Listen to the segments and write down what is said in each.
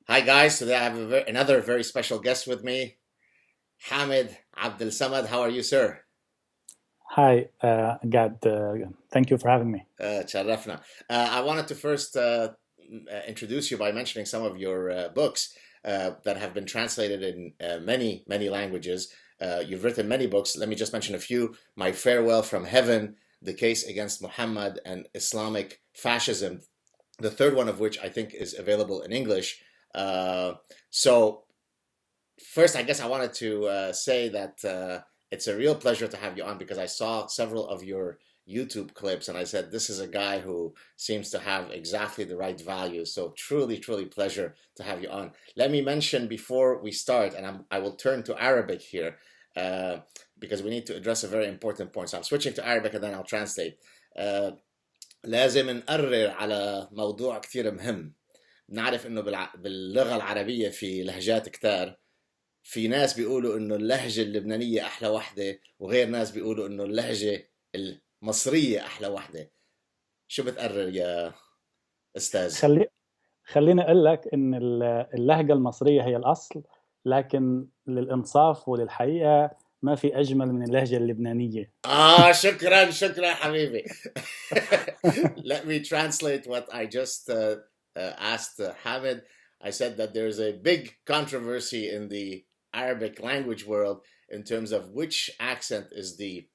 Hi guys, today I have another very special guest with me, Hamid Abdel-Samad. How are you, sir? Hi, Gad. Thank you for having me. Tشرفنا. I wanted to first introduce you by mentioning some of your books that have been translated in many languages. You've written many books. Let me just mention a few. My Farewell from Heaven, The Case Against Muhammad and Islamic Fascism, the third one of which I think is available in English. So first, I guess I wanted to say that it's a real pleasure to have you on because I saw several of your YouTube clips and I said, this is a guy who seems to have exactly the right values. So truly pleasure to have you on. Let me mention before we start, and I will turn to Arabic here uh, because we need to address a very important point. So I'm switching to Arabic and then I'll translate. Uh, لازم نقرر على موضوع كثير مهم. نعرف انه باللغة العربية في لهجات كتار. في ناس بيقولوا انه اللهجة اللبنانية احلى وحدة، وغير ناس بيقولوا انه اللهجة المصرية احلى وحدة. شو بتقرر يا استاذ؟ خلي خليني أقول لك إن اللهجة المصرية هي الأصل، لكن للإنصاف وللحقيقة ما في أجمل من اللهجة اللبنانية. شكرا حبيبي. Let me translate what I just asked Hamid. I said that there's a big controversy in the Arabic language world in terms of which accent is the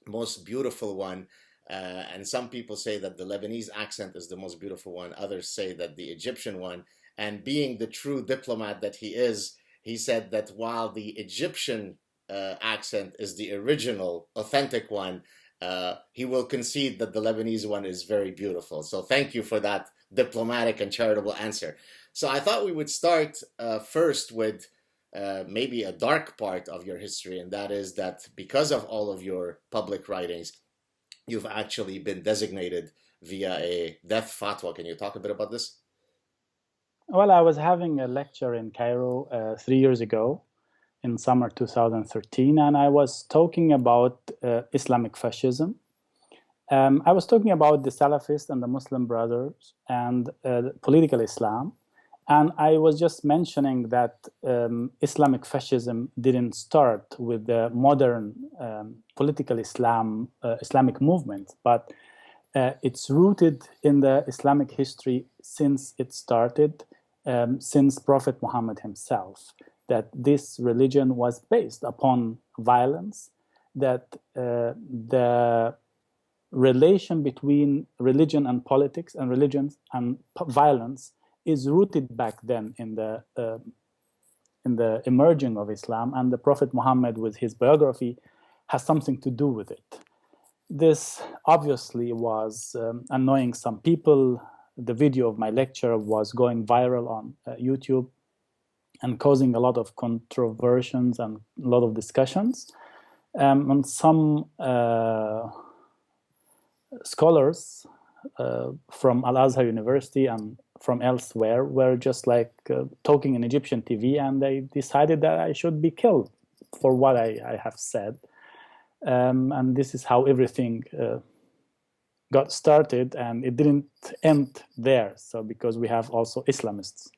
most beautiful one. And some people say that the Lebanese accent is the most beautiful one. Others say that the Egyptian one. And being the true diplomat that he is, he said that while the Egyptian accent is the original, authentic one, he will concede that the Lebanese one is very beautiful. So thank you for that diplomatic and charitable answer. So I thought we would start first with maybe a dark part of your history, and that is that because of all of your public writings, you've actually been designated via a death fatwa. Can you talk a bit about this? Well, I was having a lecture in Cairo 3 years ago in summer 2013, and I was talking about Islamic fascism. I was talking about the Salafists and the Muslim Brothers and political Islam. And I was just mentioning that Islamic fascism didn't start with the modern political Islamic movement, but it's rooted in the Islamic history since it started, since Prophet Muhammad himself, that this religion was based upon violence, that the relation between religion and politics and religion and violence is rooted back then in the emerging of Islam, and the Prophet Muhammad with his biography has something to do with it. This obviously was annoying some people. The video of my lecture was going viral on YouTube and causing a lot of controversies and a lot of discussions. And some scholars from Al-Azhar University and from elsewhere were just like talking in Egyptian TV, and they decided that I should be killed for what I have said. And this is how everything got started, and it didn't end there. So because we have also Islamists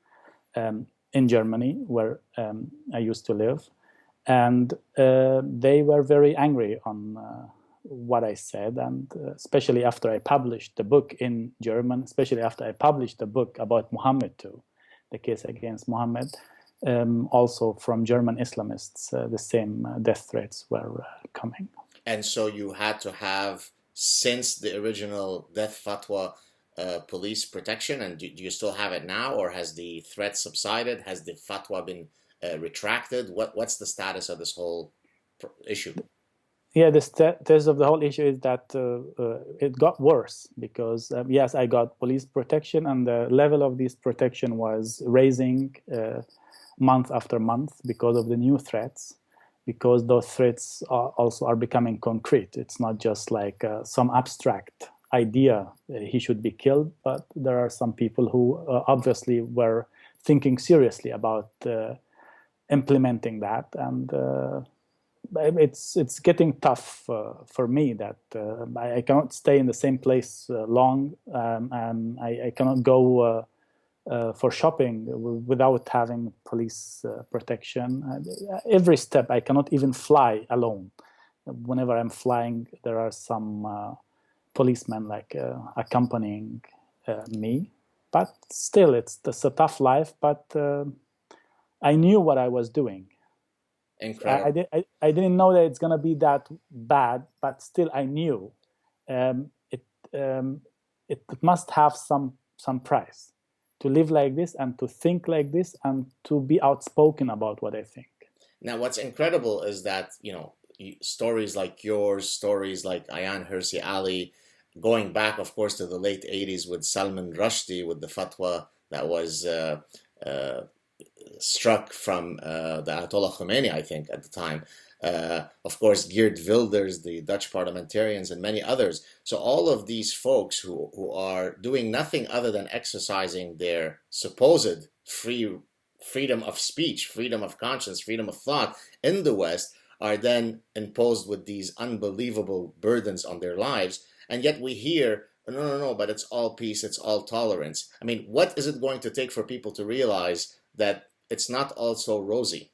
in Germany, where I used to live, and they were very angry on what I said, and especially after I published the book in German, especially after I published the book about Muhammad too, the case against Muhammad, also from German Islamists, the same death threats were coming. And so you had to have, since the original death fatwa, police protection, and do you still have it now, or has the threat subsided? Has the fatwa been retracted? What's the status of this whole issue? Yeah, the status of the whole issue is that it got worse because, yes, I got police protection, and the level of this protection was raising month after month because of the new threats, because those threats also are becoming concrete. It's not just like some abstract idea he should be killed, but there are some people who obviously were thinking seriously about implementing that, and it's getting tough for me that I cannot stay in the same place long, and I cannot go for shopping without having police protection. Every step, I cannot even fly alone. Whenever I'm flying, there are some policemen like accompanying me. But still, it's a tough life. But I knew what I was doing. Incredible. I didn't know that it's gonna be that bad, but still, I knew it must have some price to live like this and to think like this and to be outspoken about what I think. Now, what's incredible is that, stories like yours, stories like Ayan Hirsi Ali, going back, of course, to the late 80s with Salman Rushdie, with the fatwa that was struck from the Ayatollah Khomeini, I think, at the time. Of course, Geert Wilders, the Dutch parliamentarians, and many others. So all of these folks who are doing nothing other than exercising their supposed freedom of speech, freedom of conscience, freedom of thought in the West are then imposed with these unbelievable burdens on their lives. And yet we hear, no, but it's all peace, it's all tolerance. I mean, what is it going to take for people to realize that it's not all so rosy?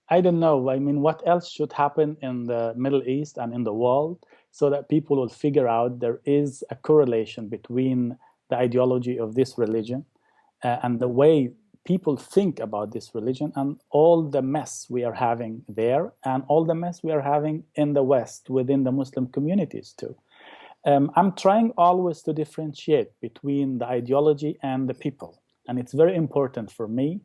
I don't know. I mean, what else should happen in the Middle East and in the world so that people will figure out there is a correlation between the ideology of this religion and the way people think about this religion and all the mess we are having there and all the mess we are having in the West within the Muslim communities too. I'm trying always to differentiate between the ideology and the people. And it's very important for me.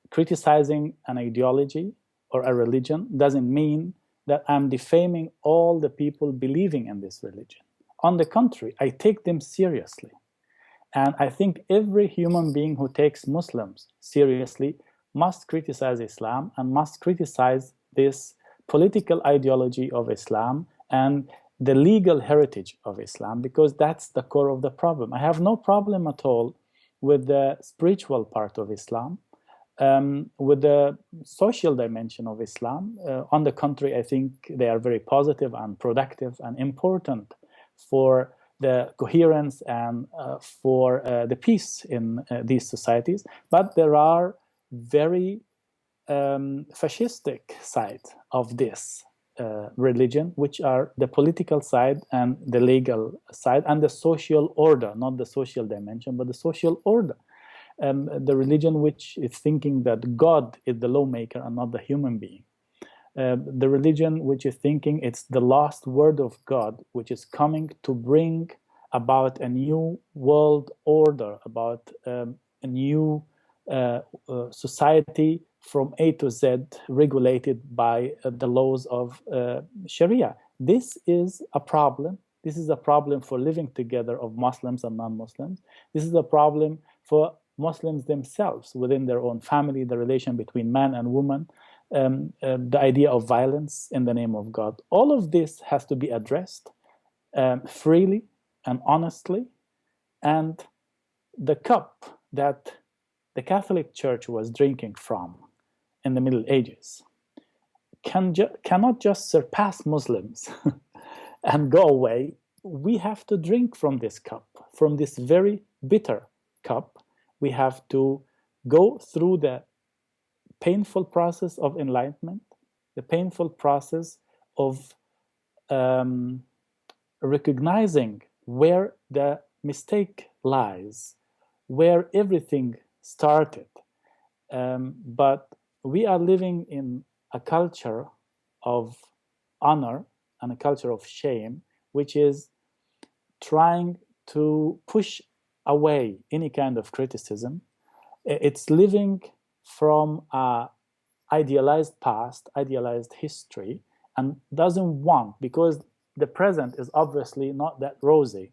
Criticizing an ideology or a religion doesn't mean that I'm defaming all the people believing in this religion. On the contrary, I take them seriously. And I think every human being who takes Muslims seriously must criticize Islam and must criticize this political ideology of Islam and the legal heritage of Islam, because that's the core of the problem. I have no problem at all with the spiritual part of Islam. With the social dimension of Islam, on the contrary, I think they are very positive and productive and important for the coherence and for the peace in these societies. But there are very fascistic side of this religion, which are the political side and the legal side and the social order, not the social dimension, but the social order. The religion which is thinking that God is the lawmaker and not the human being. The religion which is thinking it's the last word of God, which is coming to bring about a new world order, about a new society from A to Z regulated by the laws of Sharia. This is a problem. This is a problem for living together of Muslims and non-Muslims. This is a problem for Muslims themselves within their own family, the relation between man and woman, the idea of violence in the name of God. All of this has to be addressed freely and honestly. And the cup that the Catholic Church was drinking from in the Middle Ages cannot just surpass Muslims and go away. We have to drink from this cup, from this very bitter cup. We have to go through the painful process of enlightenment, the painful process of recognizing where the mistake lies, where everything started. But we are living in a culture of honor and a culture of shame, which is trying to push away any kind of criticism. It's living from an idealized past, idealized history, and doesn't want, because the present is obviously not that rosy.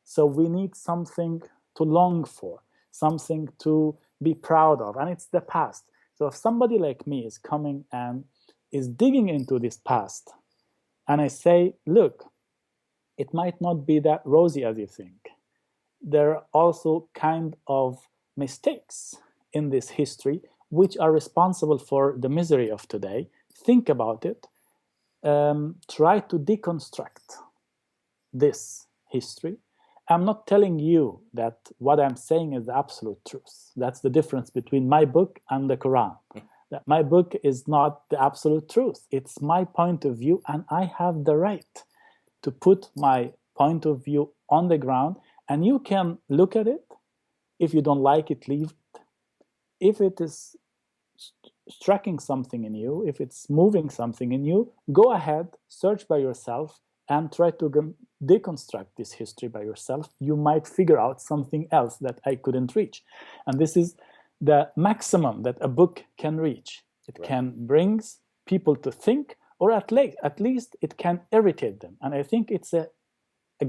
So we need something to long for, something to be proud of, and it's the past. So if somebody like me is coming and is digging into this past, and I say, look, it might not be that rosy as you think. There are also kind of mistakes in this history which are responsible for the misery of today. Think about it. Try to deconstruct this history I'm not telling you that what I'm saying is the absolute truth. That's the difference between my book and the Quran. That my book is not the absolute truth. It's my point of view, and I have the right to put my point of view on the ground, and you can look at it. If you don't like it, leave it. If it is striking something in you, if it's moving something in you, go ahead, search by yourself, and try to deconstruct this history by yourself. You might figure out something else that I couldn't reach. And this is the maximum that a book can reach. It can bring people to think, or at least it can irritate them. And I think it's a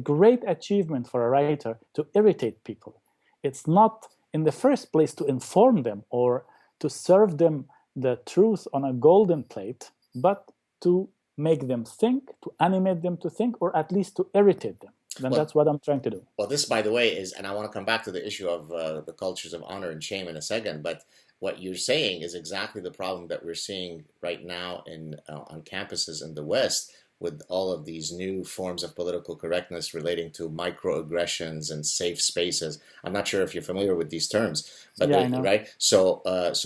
great achievement for a writer to irritate people. It's not in the first place to inform them or to serve them the truth on a golden plate, but to make them think, to animate them to think, or at least to irritate them. Then that's what I'm trying to do. Well, this, by the way, is, and I want to come back to the issue of the cultures of honor and shame in a second, but what you're saying is exactly the problem that we're seeing right now on campuses in the West, with all of these new forms of political correctness relating to microaggressions and safe spaces. I'm not sure if you're familiar with these terms, but yeah, I know. Right? So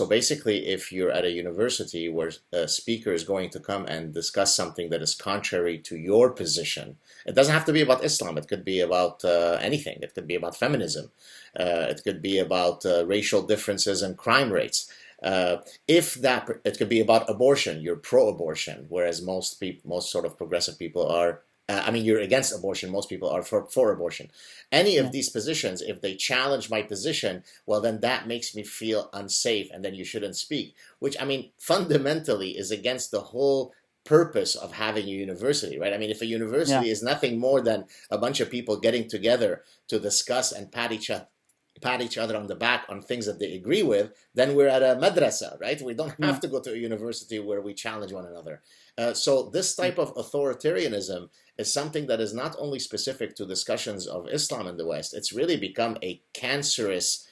basically, if you're at a university where a speaker is going to come and discuss something that is contrary to your position, it doesn't have to be about Islam. It could be about anything. It could be about feminism. It could be about racial differences and crime rates. It could be about abortion. You're pro-abortion, whereas most sort of progressive people are. You're against abortion. Most people are for abortion. Any of these positions, if they challenge my position, well, then that makes me feel unsafe, and then you shouldn't speak. Which, fundamentally is against the whole purpose of having a university, right? If a university is nothing more than a bunch of people getting together to discuss and pat each other on the back on things that they agree with, then we're at a madrasa, right? We don't have to go to a university where we challenge one another. So this type of authoritarianism is something that is not only specific to discussions of Islam in the West. It's really become a cancerous,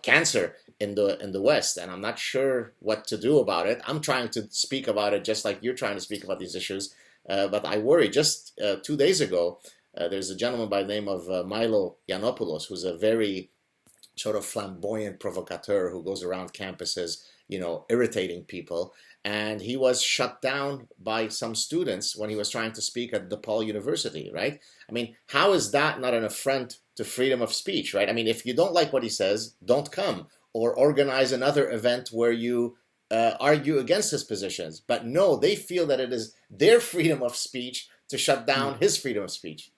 cancer in the West, and I'm not sure what to do about it. I'm trying to speak about it just like you're trying to speak about these issues, but I worry. Just 2 days ago, there's a gentleman by the name of Milo Yiannopoulos, who's a very sort of flamboyant provocateur who goes around campuses, irritating people. And he was shut down by some students when he was trying to speak at DePaul University, right? How is that not an affront to freedom of speech, right? If you don't like what he says, don't come, or organize another event where you argue against his positions. But no, they feel that it is their freedom of speech to shut down his freedom of speech.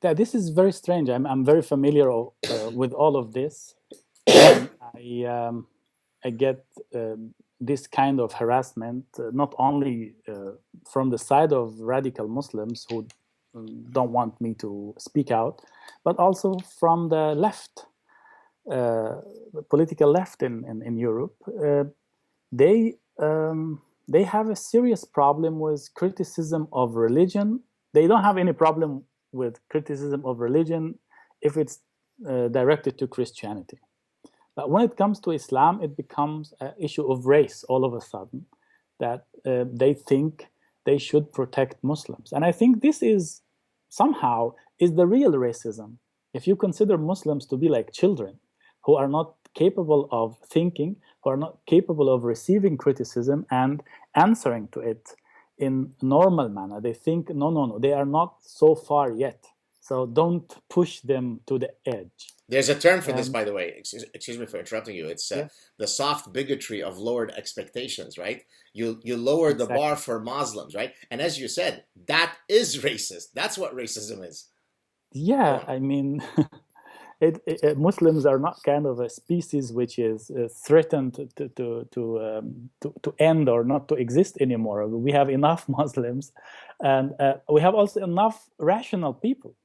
Yeah, this is very strange. I'm very familiar with all of this. I get this kind of harassment not only from the side of radical Muslims who don't want me to speak out, but also from the left, the political left in Europe. They have a serious problem with criticism of religion. They don't have any problem with criticism of religion if it's directed to Christianity. But when it comes to Islam, it becomes an issue of race all of a sudden, that they think they should protect Muslims. And I think this is somehow is the real racism. If you consider Muslims to be like children who are not capable of thinking, who are not capable of receiving criticism and answering to it in normal manner, they think, no, they are not so far yet. So don't push them to the edge. There's a term for this, by the way. Excuse me for interrupting you. It's the soft bigotry of lowered expectations, right? You lower the bar for Muslims, right? And as you said, that is racist. That's what racism is. Yeah, Muslims are not kind of a species which is threatened to end or not to exist anymore. We have enough Muslims, and we have also enough rational people.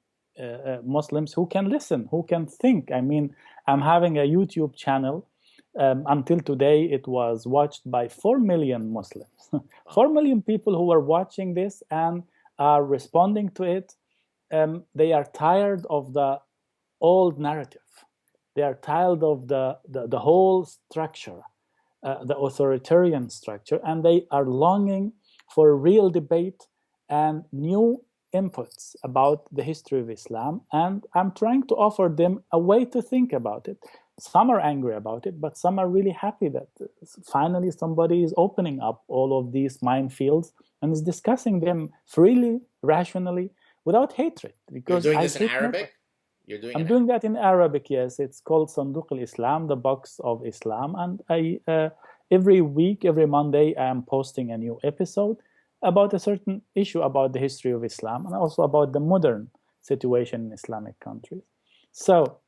Muslims who can listen, who can think. I'm having a YouTube channel. Until today, it was watched by 4 million Muslims. 4 million people who are watching this and are responding to it. They are tired of the old narrative. They are tired of the whole structure, the authoritarian structure, and they are longing for real debate and new inputs about the history of Islam, and I'm trying to offer them a way to think about it. Some are angry about it, but some are really happy that finally somebody is opening up all of these minefields and is discussing them freely, rationally, without hatred. You're Because doing I this in hate Arabic? You're doing I'm it. doing that in Arabic, yes. It's called Sanduq al-Islam, the box of Islam. And every week, every Monday, I am posting a new episode about a certain issue about the history of Islam and also about the modern situation in Islamic countries. So,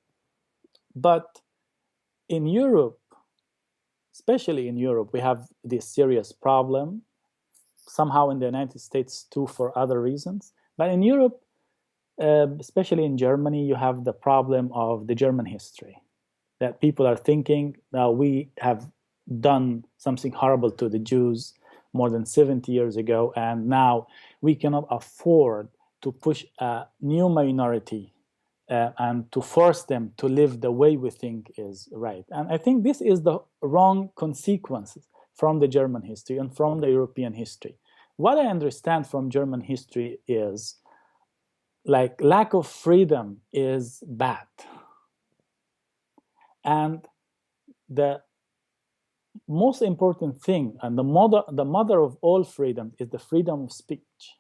but in Europe, especially in Europe, we have this serious problem. Somehow in the United States too, for other reasons. But in Europe, especially in Germany, you have the problem of the German history. That people are thinking, now we have done something horrible to the Jews more than 70 years ago, and now we cannot afford to push a new minority and to force them to live the way we think is right. And I think this is the wrong consequences from the German history and from the European history. What I understand from German history is like lack of freedom is bad. And the most important thing and the mother of all freedom is the freedom of speech.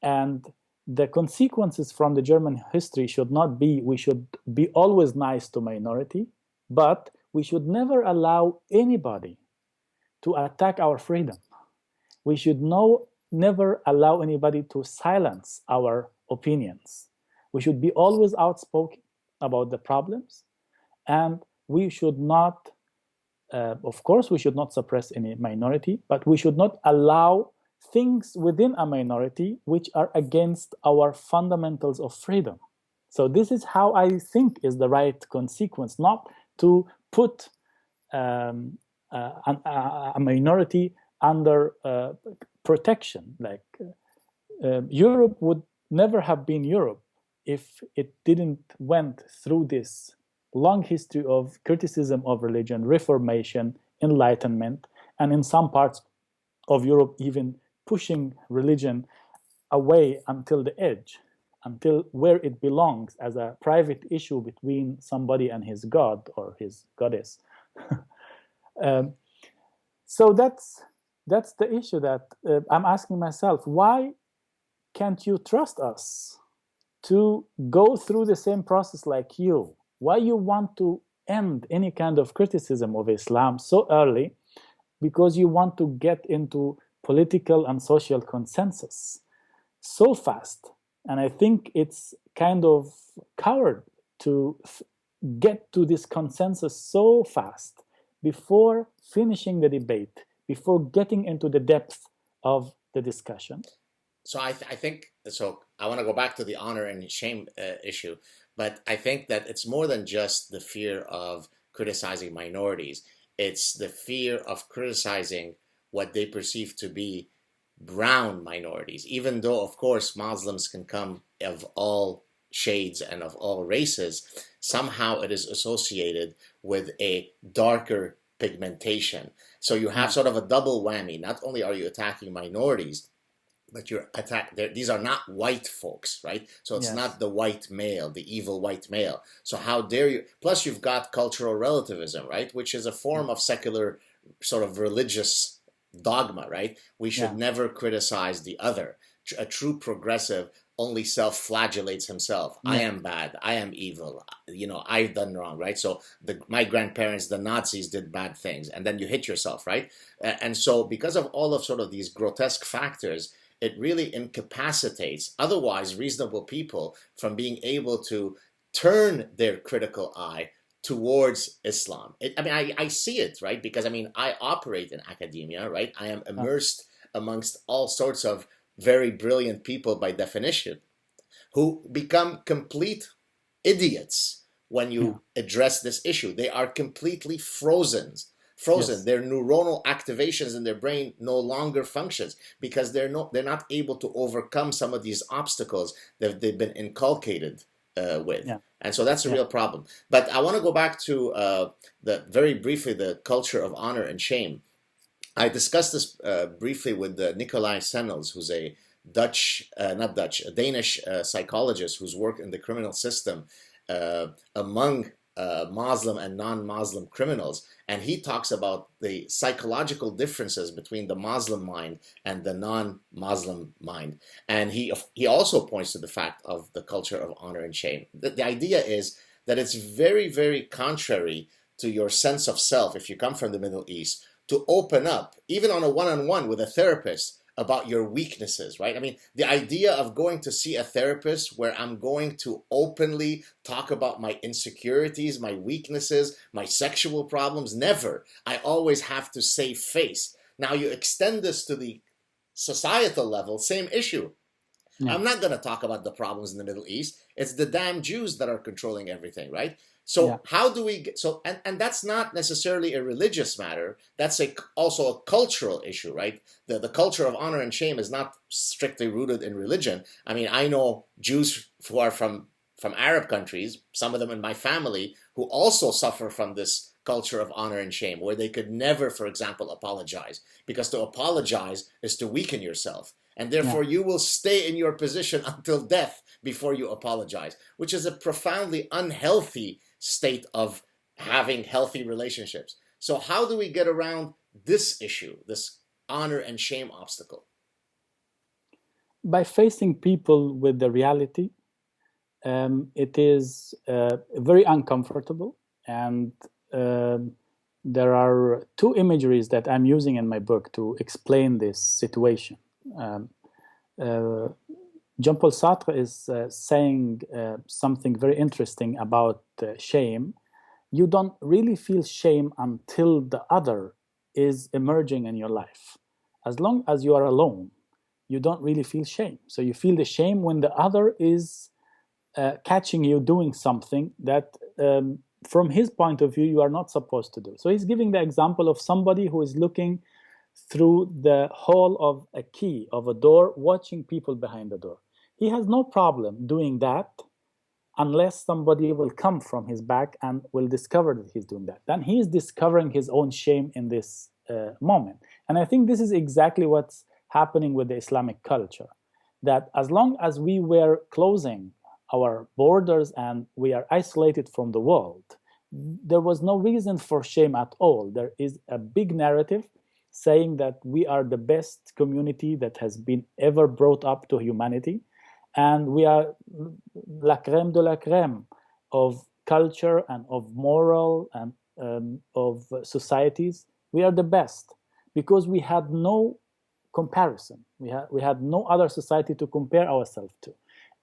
And the consequences from the German history should not be, we should be always nice to minority, but we should never allow anybody to attack our freedom. We should never allow anybody to silence our opinions. We should be always outspoken about the problems, and we should not, of course, we should not suppress any minority, but we should not allow things within a minority which are against our fundamentals of freedom. So this is how I think is the right consequence, not to put a minority under protection. Like Europe would never have been Europe if it didn't went through this long history of criticism of religion, Reformation, Enlightenment, and in some parts of Europe even pushing religion away until the edge, until where it belongs as a private issue between somebody and his god or his goddess. So that's the issue that I'm asking myself. Why can't you trust us to go through the same process like you? Why you want to end any kind of criticism of Islam so early? Because you want to get into political and social consensus so fast. And I think it's kind of coward to get to this consensus so fast before finishing the debate, before getting into the depth of the discussion. So I think, so I want to go back to the honor and shame issue, but I think that it's more than just the fear of criticizing minorities. It's the fear of criticizing what they perceive to be brown minorities, even though, of course, Muslims can come of all shades and of all races. Somehow it is associated with a darker pigmentation. So you have sort of a double whammy. Not only are you attacking minorities, but you're these are not white folks, right? So it's not the white male, the evil white male. So how dare you? Plus you've got cultural relativism, right? Which is a form of secular sort of religious dogma, right? We should never criticize the other. A true progressive only self-flagellates himself. I am bad. I am evil. You know, I've done wrong, right? So my grandparents, the Nazis, did bad things. And then you hit yourself, right? And so because of all of sort of these grotesque factors, it really incapacitates otherwise reasonable people from being able to turn their critical eye towards Islam. I see it, right? Because, I operate in academia, right? I am immersed amongst all sorts of very brilliant people by definition who become complete idiots when you address this issue. They are completely frozen. Their neuronal activations in their brain no longer functions because they're not able to overcome some of these obstacles that they've been inculcated with. And so that's a real problem. But I want to go back to very briefly the culture of honor and shame. I discussed this briefly with Nikolai Sennels, who's a a Danish psychologist who's worked in the criminal system among Muslim and non-Muslim criminals, and he talks about the psychological differences between the Muslim mind and the non-Muslim mind. And he also points to the fact of the culture of honor and shame. The idea is that it's very, very contrary to your sense of self, if you come from the Middle East, to open up, even on a one-on-one with a therapist, about your weaknesses, right? I mean, the idea of going to see a therapist where I'm going to openly talk about my insecurities, my weaknesses, my sexual problems, never. I always have to save face. Now you extend this to the societal level, same issue. Yeah. I'm not going to talk about the problems in the Middle East. It's the damn Jews that are controlling everything, right? So how do we get, so, and that's not necessarily a religious matter. That's also a cultural issue, right? The culture of honor and shame is not strictly rooted in religion. I mean, I know Jews who are from Arab countries, some of them in my family, who also suffer from this culture of honor and shame, where they could never, for example, apologize, because to apologize is to weaken yourself. And therefore, you will stay in your position until death before you apologize, which is a profoundly unhealthy state of having healthy relationships. So how do we get around this issue, this honor and shame obstacle? By facing people with the reality. It is very uncomfortable, and there are two imageries that I'm using in my book to explain this situation. Jean-Paul Sartre is saying something very interesting about shame. You don't really feel shame until the other is emerging in your life. As long as you are alone, you don't really feel shame. So you feel the shame when the other is catching you doing something that, from his point of view, you are not supposed to do. So he's giving the example of somebody who is looking through the hole of a key of a door, watching people behind the door. He has no problem doing that unless somebody will come from his back and will discover that he's doing that. Then he is discovering his own shame in this moment. And I think this is exactly what's happening with the Islamic culture, that as long as we were closing our borders and we are isolated from the world, there was no reason for shame at all. There is a big narrative saying that we are the best community that has been ever brought up to humanity, and we are la crème de la crème of culture and of moral and of societies. We are the best because we had no comparison. We had no other society to compare ourselves to.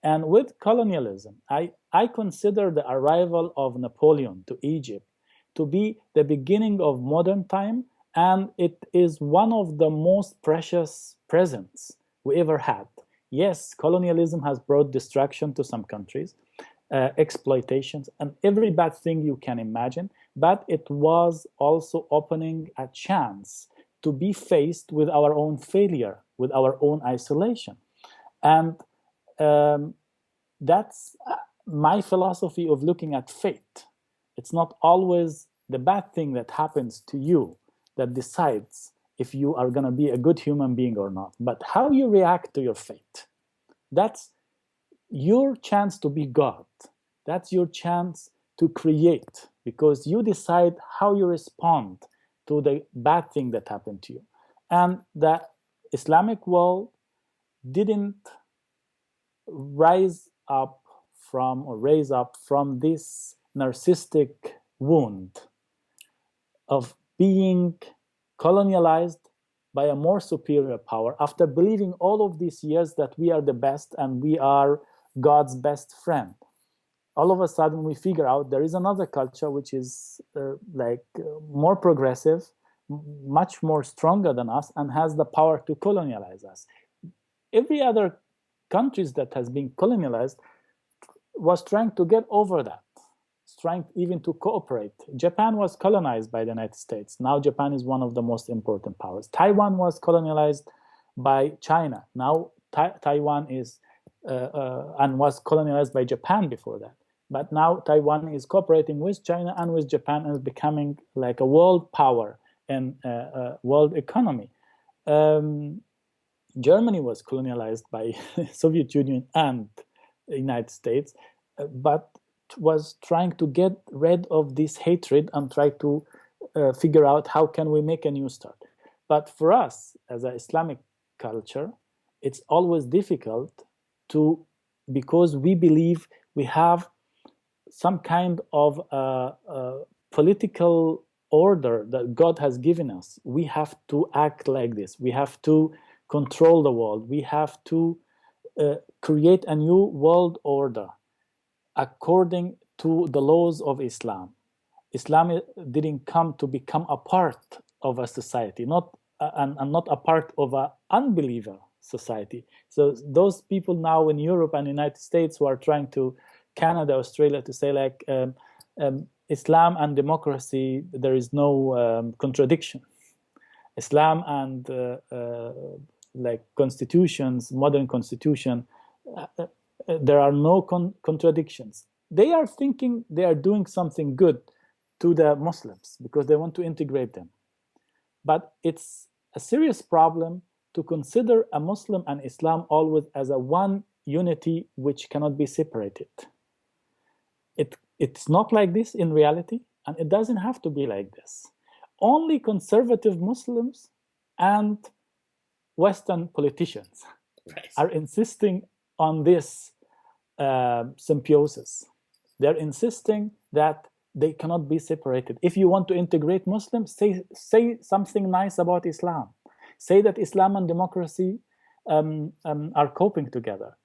And with colonialism, I consider the arrival of Napoleon to Egypt to be the beginning of modern time, and it is one of the most precious presents we ever had. Yes, colonialism has brought destruction to some countries, exploitations, and every bad thing you can imagine, but it was also opening a chance to be faced with our own failure, with our own isolation. And that's my philosophy of looking at fate. It's not always the bad thing that happens to you that decides if you are going to be a good human being or not, but how you react to your fate. That's your chance to be God. That's your chance to create, because you decide how you respond to the bad thing that happened to you. And the Islamic world didn't raise up from this narcissistic wound of being colonialized by a more superior power after believing all of these years that we are the best and we are God's best friend. All of a sudden we figure out there is another culture which is more progressive, much more stronger than us, and has the power to colonialize us. Every other countries that has been colonialized was trying to get over that, trying even to cooperate. Japan was colonized by the United States. Now Japan is one of the most important powers. Taiwan was colonialized by China. Now Taiwan is and was colonized by Japan before that. But now Taiwan is cooperating with China and with Japan and is becoming like a world power in world economy. Germany was colonialized by Soviet Union and the United States, but was trying to get rid of this hatred and try to figure out how can we make a new start. But for us, as an Islamic culture, it's always difficult to, because we believe we have some kind of political order that God has given us. We have to act like this. We have to control the world. We have to create a new world order according to the laws of Islam. Islam didn't come to become a part of a society, not and not a part of an unbeliever society. So those people now in Europe and United States who are trying to, Canada, Australia, to say like Islam and democracy, there is no contradiction. Islam and like constitutions, modern constitution, there are no contradictions. They are thinking they are doing something good to the Muslims because they want to integrate them. But it's a serious problem to consider a Muslim and Islam always as a one unity which cannot be separated. It's not like this in reality, and it doesn't have to be like this. Only conservative Muslims and Western politicians are insisting on this symbiosis. They're insisting that they cannot be separated. If you want to integrate Muslims, say something nice about Islam. Say that Islam and democracy are coping together.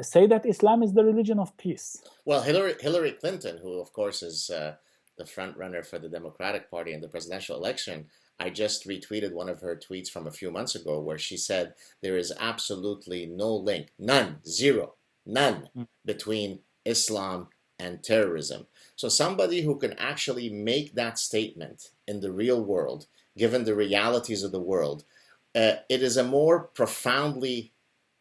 Say that Islam is the religion of peace. Well, Hillary Clinton, who of course is the front runner for the Democratic Party in the presidential election, I just retweeted one of her tweets from a few months ago where she said there is absolutely no link, none, zero, none, between Islam and terrorism. So somebody who can actually make that statement in the real world, given the realities of the world, it is a more profoundly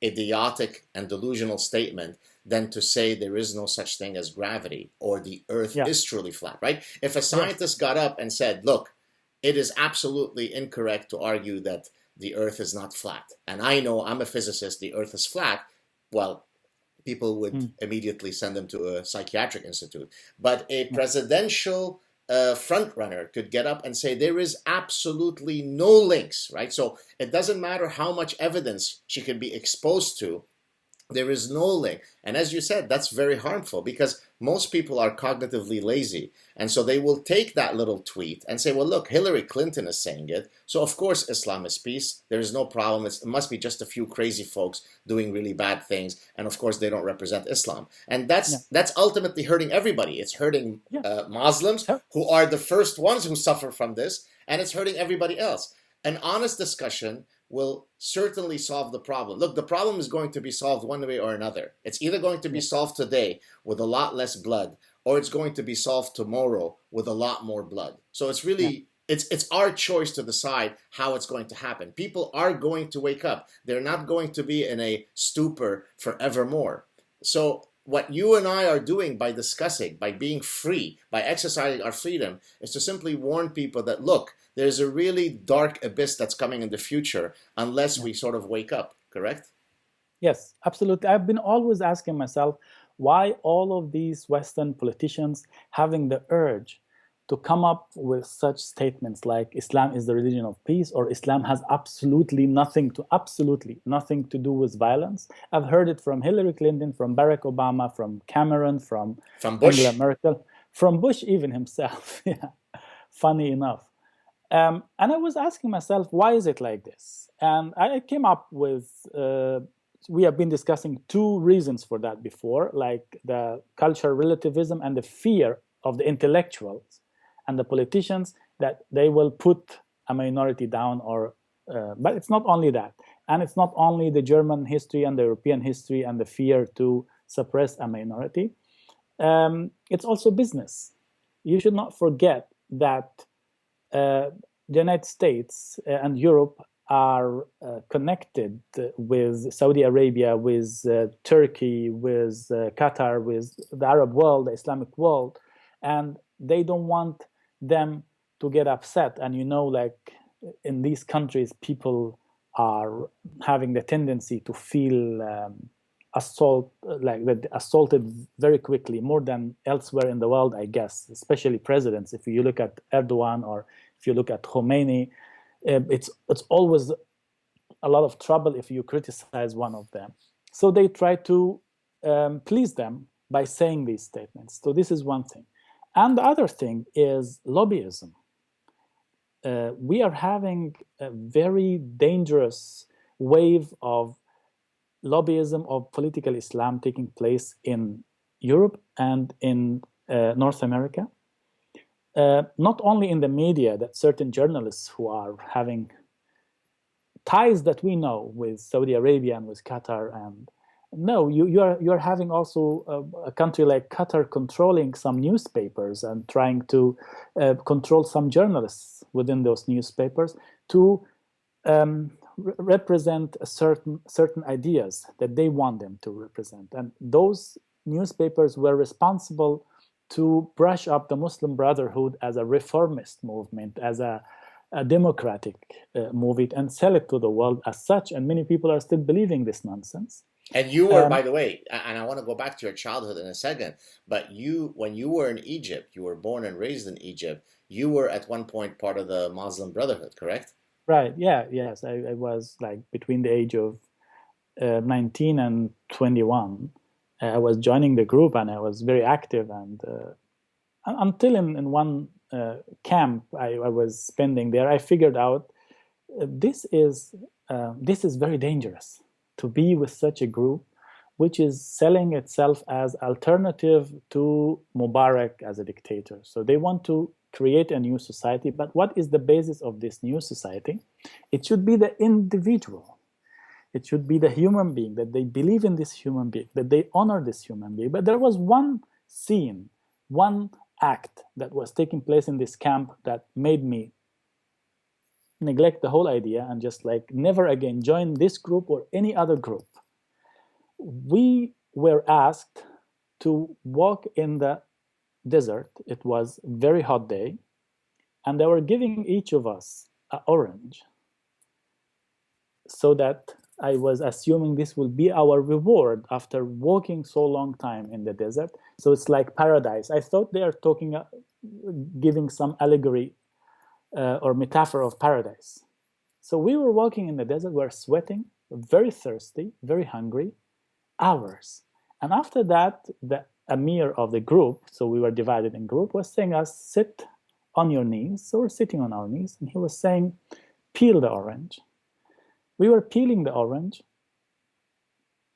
idiotic and delusional statement than to say there is no such thing as gravity or the earth is truly flat, right? If a scientist got up and said, look, it is absolutely incorrect to argue that the earth is not flat, and I know, I'm a physicist, the earth is flat, well, people would immediately send them to a psychiatric institute. But a presidential front runner could get up and say there is absolutely no links, right? So it doesn't matter how much evidence she can be exposed to, there is no link. And as you said, that's very harmful because most people are cognitively lazy. And so they will take that little tweet and say, well, look, Hillary Clinton is saying it. So of course, Islam is peace. There is no problem. It must be just a few crazy folks doing really bad things. And of course, they don't represent Islam. And that's ultimately hurting everybody. It's hurting Muslims who are the first ones who suffer from this. And it's hurting everybody else. An honest discussion will certainly solve the problem. Look, the problem is going to be solved one way or another. It's either going to be solved today with a lot less blood, or it's going to be solved tomorrow with a lot more blood. So it's really, it's our choice to decide how it's going to happen. People are going to wake up. They're not going to be in a stupor forevermore. So what you and I are doing by discussing, by being free, by exercising our freedom, is to simply warn people that, look, there's a really dark abyss that's coming in the future unless we sort of wake up, correct? Yes, absolutely. I've been always asking myself why all of these Western politicians having the urge to come up with such statements like Islam is the religion of peace or Islam has absolutely nothing to do with violence. I've heard it from Hillary Clinton, from Barack Obama, from Cameron, from Bush. Angela Merkel, from Bush even himself. Funny enough. And I was asking myself, why is it like this? And I came up with, we have been discussing two reasons for that before, like the cultural relativism and the fear of the intellectuals and the politicians that they will put a minority down but it's not only that. And it's not only the German history and the European history and the fear to suppress a minority. It's also business. You should not forget that the United States and Europe are connected with Saudi Arabia, with Turkey, with Qatar, with the Arab world, the Islamic world, and they don't want them to get upset. And like in these countries, people are having the tendency to feel assaulted very quickly, more than elsewhere in the world, I guess, especially presidents. If you look at Erdogan or if you look at Khomeini, it's always a lot of trouble if you criticize one of them. So they try to please them by saying these statements. So this is one thing. And the other thing is lobbyism. We are having a very dangerous wave of lobbyism of political Islam taking place in Europe and in North America. Not only in the media, that certain journalists who are having ties that we know with Saudi Arabia and with Qatar, and no, you're having also a country like Qatar controlling some newspapers and trying to control some journalists within those newspapers to represent a certain ideas that they want them to represent. And those newspapers were responsible to brush up the Muslim Brotherhood as a reformist movement, as a democratic movement, and sell it to the world as such. And many people are still believing this nonsense. And you were, by the way, and I want to go back to your childhood in a second, but when you were in Egypt, you were born and raised in Egypt, you were at one point part of the Muslim Brotherhood, correct? Right, yes. I was like between the age of 19 and 21. I was joining the group and I was very active, and until in one camp I was spending there, I figured out this is very dangerous to be with such a group which is selling itself as alternative to Mubarak as a dictator. So they want to create a new society, but what is the basis of this new society? It should be the individual. It should be the human being, that they believe in this human being, that they honor this human being. But there was one scene, one act that was taking place in this camp that made me neglect the whole idea and just like never again join this group or any other group. We were asked to walk in the desert. It was a very hot day, and they were giving each of us an orange, so that I was assuming this will be our reward after walking so long time in the desert. So it's like paradise. I thought they are giving some allegory or metaphor of paradise. So we were walking in the desert, we were sweating, very thirsty, very hungry, hours. And after that, the Amir of the group, so we were divided in group, was saying us, sit on your knees. So we're sitting on our knees, and he was saying, peel the orange. We were peeling the orange,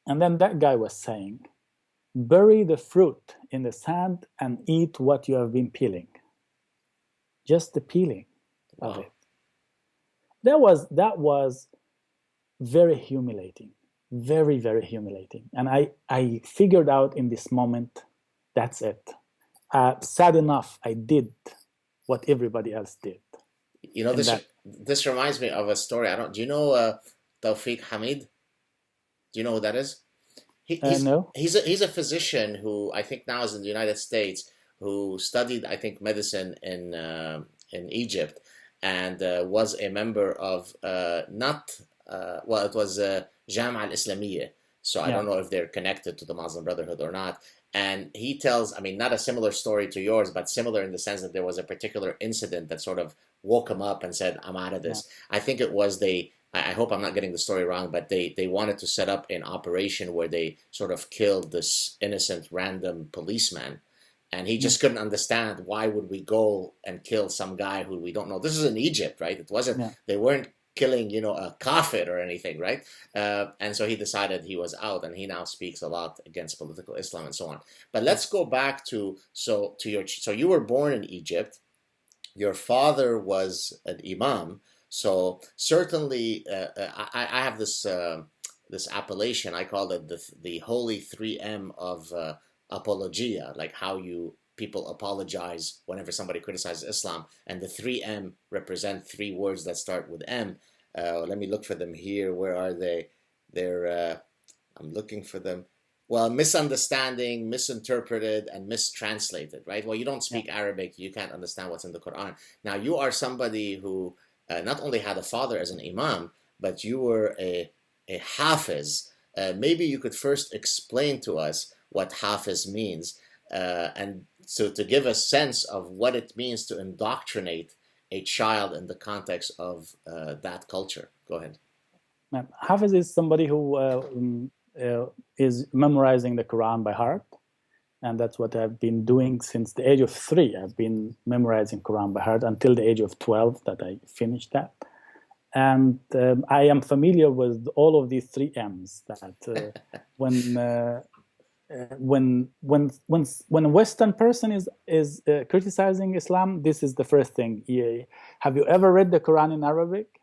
and then that guy was saying, bury the fruit in the sand and eat what you have been peeling. Just the peeling of it. That was very humiliating, very, very humiliating. And I figured out in this moment, that's it. Sad enough, I did what everybody else did. You know, this reminds me of a story. Do you know Tawfiq Hamid? Do you know who that is? No. He's a physician who I think now is in the United States, who studied, I think, medicine in Egypt, and was a member of it was Jemaah Islamiyah. So I don't know if they're connected to the Muslim Brotherhood or not. And he tells, I mean, not a similar story to yours, but similar in the sense that there was a particular incident that sort of woke him up and said, I'm out of this. Yeah. I think it was I hope I'm not getting the story wrong, but they wanted to set up an operation where they sort of killed this innocent random policeman. And he just couldn't understand, why would we go and kill some guy who we don't know? This is in Egypt, right? It wasn't, they weren't killing, a kafir or anything, right? And so he decided he was out, and he now speaks a lot against political Islam and so on. But let's go back so you were born in Egypt. Your father was an imam. So certainly, I have this appellation. I call it the holy 3M of apologia, like how people apologize whenever somebody criticizes Islam, and the 3M represent three words that start with M. Let me look for them here. Where are they? I'm looking for them. Well, misunderstanding, misinterpreted, and mistranslated, right? Well, you don't speak Arabic, you can't understand what's in the Qur'an. Now, you are somebody who not only had a father as an imam, but you were a Hafiz. Maybe you could first explain to us what Hafiz means, and so to give a sense of what it means to indoctrinate a child in the context of that culture. Go ahead. Hafiz is somebody who is memorizing the Quran by heart. And that's what I've been doing since the age of 3. I've been memorizing Quran by heart until the age of 12 that I finished that. And I am familiar with all of these 3 M's. That when a Western person is criticizing Islam, this is the first thing. Have you ever read the Quran in Arabic?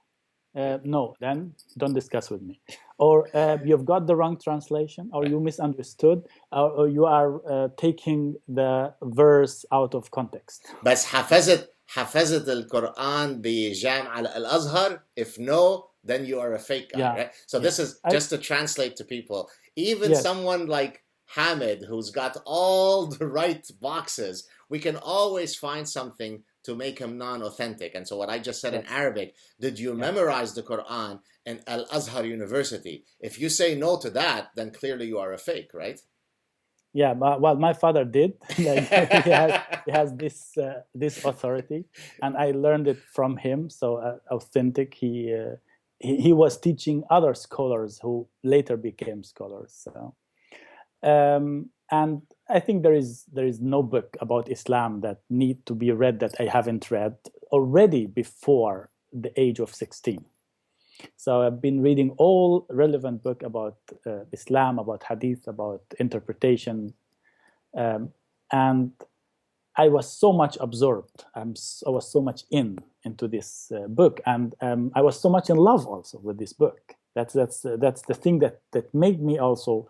No, then don't discuss with me. Or you've got the wrong translation, or you misunderstood, or you are taking the verse out of context. بس حفظت القرآن بجامعة Al-Azhar? If no, then you are a fake guy, right? So this is just to translate to people. Even someone like Hamid, who's got all the right boxes, we can always find something to make him non-authentic. And so what I just said in Arabic, did you memorize the Quran in Al-Azhar University? If you say no to that, then clearly you are a fake, right? Yeah, well, my father did. Like, he has this authority, and I learned it from him. So authentic. He was teaching other scholars who later became scholars. So, and I think there is no book about Islam that need to be read that I haven't read already before the age of 16. So I've been reading all relevant books about Islam, about Hadith, about interpretation, and I was so much absorbed. I was so much into this book, and I was so much in love also with this book. That's the thing that made me also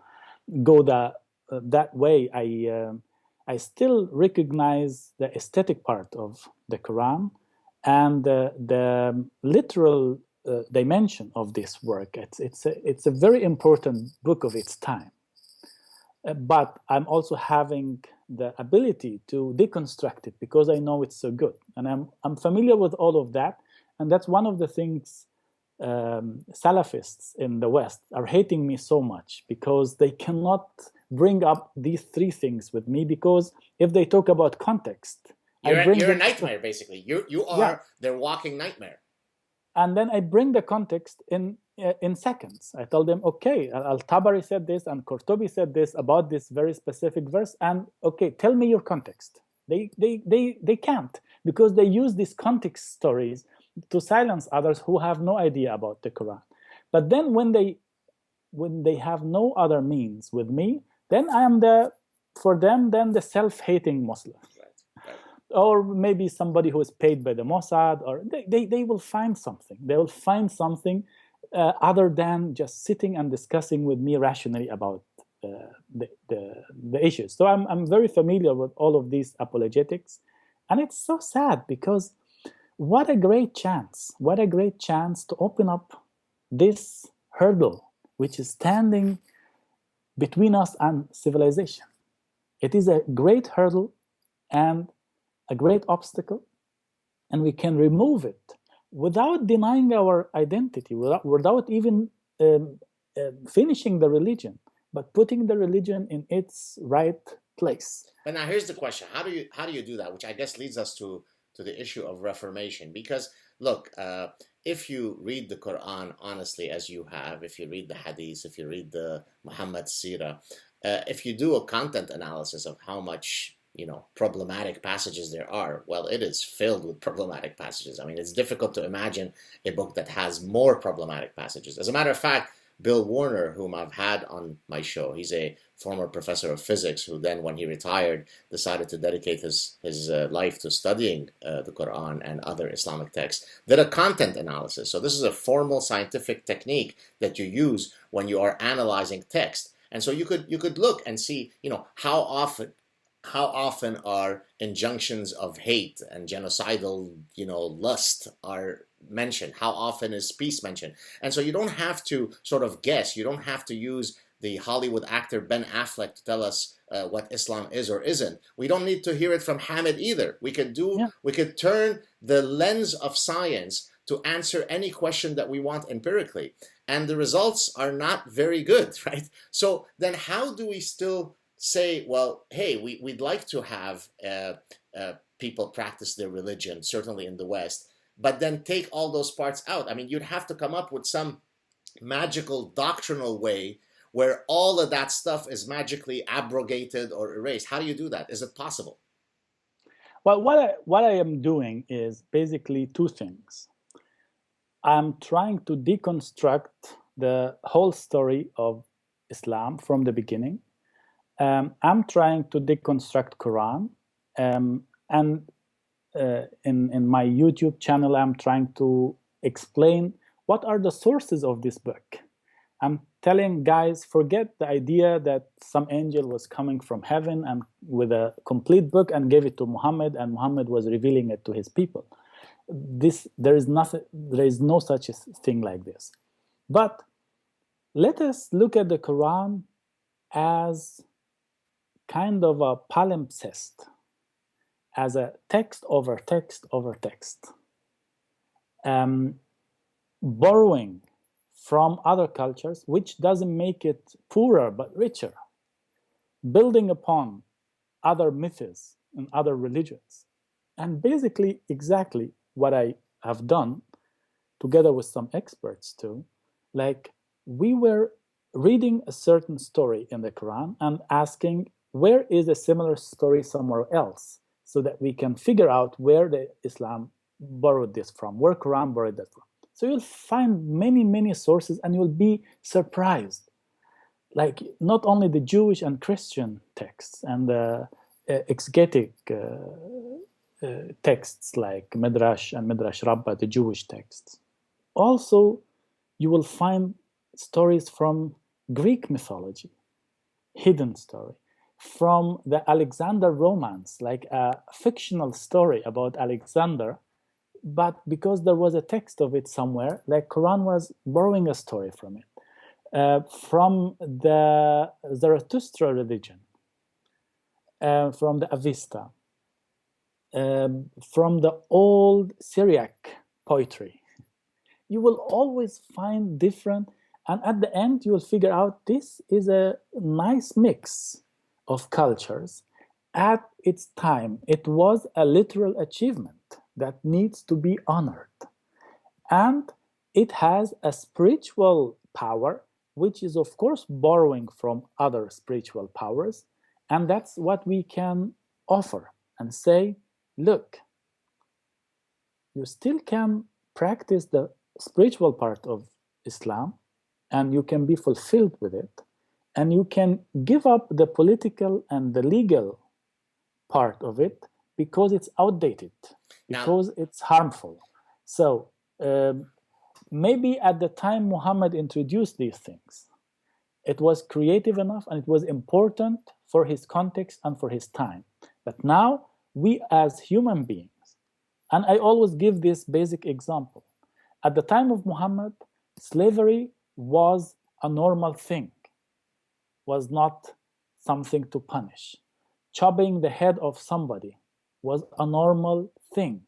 go that way. I still recognize the aesthetic part of the Quran and the literal dimension of this work. It's a very important book of its time, but I'm also having the ability to deconstruct it because I know it's so good, and I'm familiar with all of that. And that's one of the things Salafists in the West are hating me so much, because they cannot bring up these 3 things with me, because if they talk about context, you're a nightmare, basically. You are their walking nightmare. And then I bring the context in seconds. I tell them, okay, Al-Tabari said this and Qurtubi said this about this very specific verse, and okay, tell me your context. They can't, because they use these context stories to silence others who have no idea about the Quran. But then when they have no other means with me, then I am for them the self-hating Muslim. Or maybe somebody who is paid by the Mossad, or they will find something. They will find something other than just sitting and discussing with me rationally about the issues. So I'm very familiar with all of these apologetics, and it's so sad, because what a great chance to open up this hurdle which is standing between us and civilization. It is a great hurdle and a great obstacle, and we can remove it without denying our identity, without even finishing the religion, but putting the religion in its right place. But now here's the question: how do you do that? Which I guess leads us to the issue of Reformation. Because look, if you read the Quran honestly, as you have, if you read the Hadith, if you read the Muhammad Sirah, if you do a content analysis of how much problematic passages there are, well, it is filled with problematic passages. I mean, it's difficult to imagine a book that has more problematic passages. As a matter of fact, Bill Warner, whom I've had on my show, he's a former professor of physics who then, when he retired, decided to dedicate his life to studying the Quran and other Islamic texts, did a content analysis. So this is a formal scientific technique that you use when you are analyzing text. And so you could look and see, how often are injunctions of hate and genocidal, lust are mentioned? How often is peace mentioned? And so you don't have to sort of guess. You don't have to use the Hollywood actor Ben Affleck to tell us what Islam is or isn't. We don't need to hear it from Hamid either. We could turn the lens of science to answer any question that we want empirically. And the results are not very good, right? So then how do we still say, well, hey, we'd like to have people practice their religion, certainly in the West, but then take all those parts out? I mean, you'd have to come up with some magical doctrinal way where all of that stuff is magically abrogated or erased. How do you do that? Is it possible? Well, what I am doing is basically two things. I'm trying to deconstruct the whole story of Islam from the beginning. I'm trying to deconstruct Quran, and in my YouTube channel, I'm trying to explain what are the sources of this book. I'm telling guys, forget the idea that some angel was coming from heaven and with a complete book and gave it to Muhammad, and Muhammad was revealing it to his people. There is no such thing like this. But let us look at the Quran as kind of a palimpsest, as a text over text over text, borrowing from other cultures, which doesn't make it poorer but richer, building upon other myths and other religions. And basically exactly what I have done, together with some experts too, like we were reading a certain story in the Quran and asking, where is a similar story somewhere else, so that we can figure out where the Islam borrowed this from, where Quran borrowed that from. So you'll find many, many sources and you'll be surprised. Like not only the Jewish and Christian texts and the exegetic texts like Midrash and Midrash Rabbah, the Jewish texts. Also, you will find stories from Greek mythology, hidden story, from the Alexander romance, like a fictional story about Alexander, but because there was a text of it somewhere, like Quran was borrowing a story from it, from the Zarathustra religion, from the Avesta, from the old Syriac poetry. You will always find different, and at the end you will figure out this is a nice mix of cultures. At its time, it was a literal achievement that needs to be honored. And it has a spiritual power, which is of course borrowing from other spiritual powers. And that's what we can offer and say, look, you still can practice the spiritual part of Islam and you can be fulfilled with it. And you can give up the political and the legal part of it because it's outdated, because it's harmful. So maybe at the time Muhammad introduced these things, it was creative enough and it was important for his context and for his time. But now we as human beings, and I always give this basic example. At the time of Muhammad, slavery was a normal thing, was not something to punish. Chopping the head of somebody was a normal thing.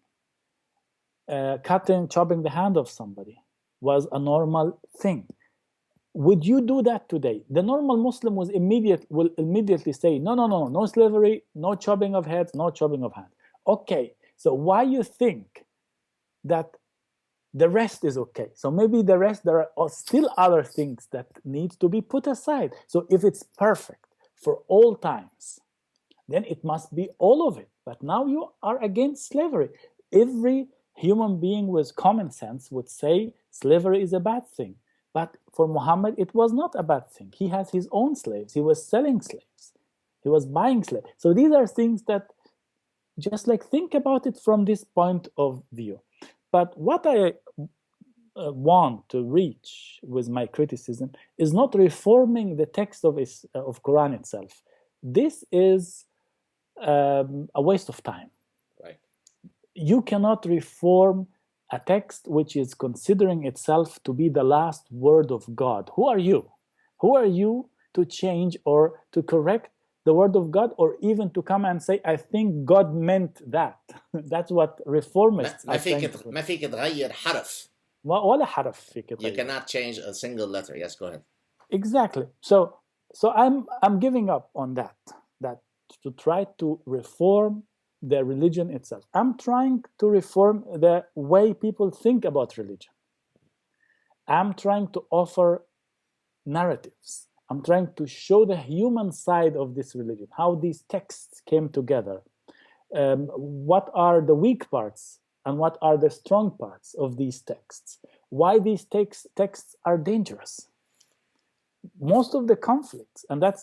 Chopping the hand of somebody was a normal thing. Would you do that today? The normal Muslim will immediately say, no slavery, no chopping of heads, no chopping of hands. Okay, so why you think that the rest is okay? So maybe the rest, there are still other things that need to be put aside. So if it's perfect for all times, then it must be all of it. But now you are against slavery. Every human being with common sense would say slavery is a bad thing. But for Muhammad, it was not a bad thing. He has his own slaves. He was selling slaves. He was buying slaves. So these are things that just like think about it from this point of view. But what I want to reach with my criticism is not reforming the text of Quran itself. This is a waste of time. Right. You cannot reform a text which is considering itself to be the last word of God. Who are you? Who are you to change or to correct the word of God, or even to come and say, I think God meant that. That's what reformists are trying to do. ما فيك تغير حرف. ولا حرف فيك You تغير. cannot change a single letter. Yes, go ahead. Exactly. So I'm giving up on that to try to reform the religion itself. I'm trying to reform the way people think about religion. I'm trying to offer narratives. I'm trying to show the human side of this religion, how these texts came together, what are the weak parts and what are the strong parts of these texts, why these texts are dangerous. Most of the conflicts, and that's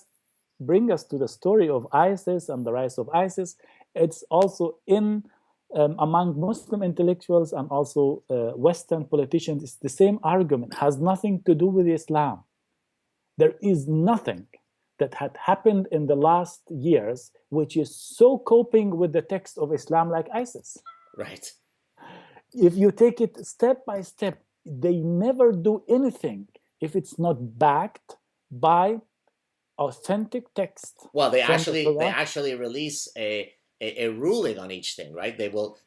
bring us to the story of ISIS and the rise of ISIS, it's also in among Muslim intellectuals and also Western politicians. It's the same argument, has nothing to do with Islam. There is nothing that had happened in the last years which is so coping with the text of Islam like ISIS. Right. If you take it step by step, they never do anything if it's not backed by authentic text. Well, they actually release a ruling on each thing, right? They will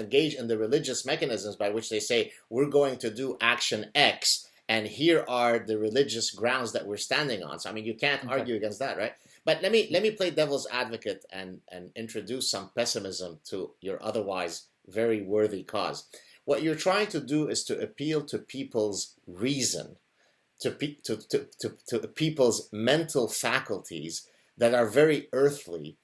engage in the religious mechanisms by which they say, we're going to do action X, and here are the religious grounds that we're standing on. So I mean, you can't argue against that, right? But let me play devil's advocate and introduce some pessimism to your otherwise very worthy cause. What you're trying to do is to appeal to people's reason, to people's mental faculties that are very earthly,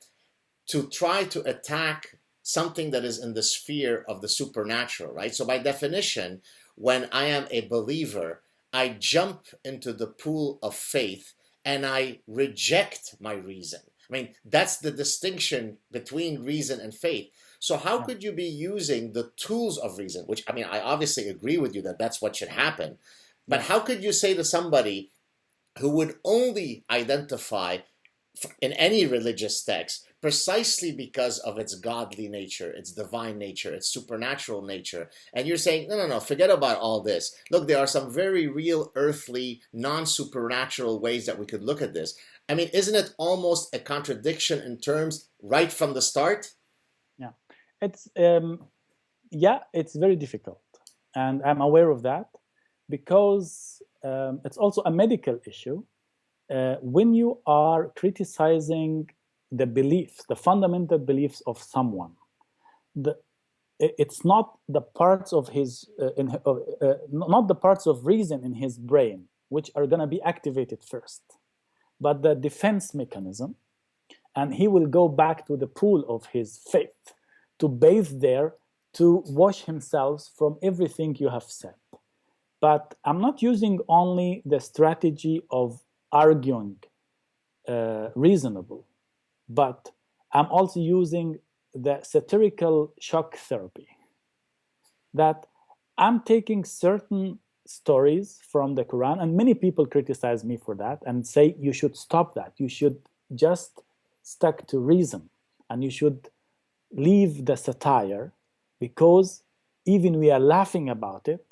to try to attack something that is in the sphere of the supernatural, right? So by definition, when I am a believer, I jump into the pool of faith and I reject my reason. I mean, that's the distinction between reason and faith. So how could you be using the tools of reason, which, I mean, I obviously agree with you that that's what should happen, but how could you say to somebody who would only identify in any religious text precisely because of its godly nature, its divine nature, its supernatural nature, and you're saying, no, forget about all this. Look, there are some very real earthly, non-supernatural ways that we could look at this. I mean, isn't it almost a contradiction in terms right from the start? Yeah, it's very difficult, and I'm aware of that because it's also a medical issue. When you are criticizing the beliefs, the fundamental beliefs of someone, it's not the parts of his, not the parts of reason in his brain which are going to be activated first, but the defense mechanism, and he will go back to the pool of his faith to bathe there, to wash himself from everything you have said. But I'm not using only the strategy of arguing reasonable, but I'm also using the satirical shock therapy, that I'm taking certain stories from the Quran, and many people criticize me for that and say you should stop that, you should just stick to reason, and you should leave the satire, because even we are laughing about it,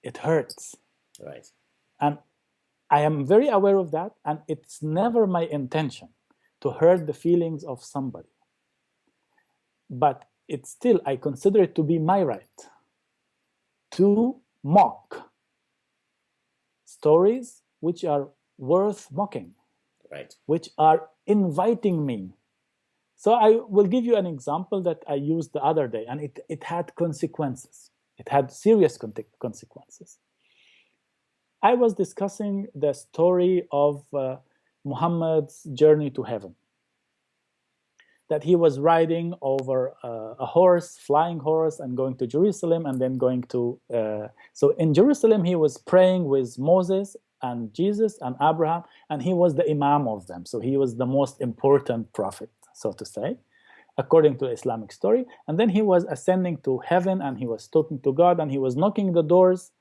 it hurts. Right. And I am very aware of that, and it's never my intention to hurt the feelings of somebody. But it's still, I consider it to be my right to mock stories which are worth mocking, right, which are inviting me. So I will give you an example that I used the other day, and it had consequences. It had serious consequences. I was discussing the story of Muhammad's journey to heaven, that he was riding over a horse, flying horse, and going to Jerusalem, and then going to... So in Jerusalem, he was praying with Moses and Jesus and Abraham, and he was the imam of them. So he was the most important prophet, so to say, according to the Islamic story. And then he was ascending to heaven, and he was talking to God, and he was knocking the doors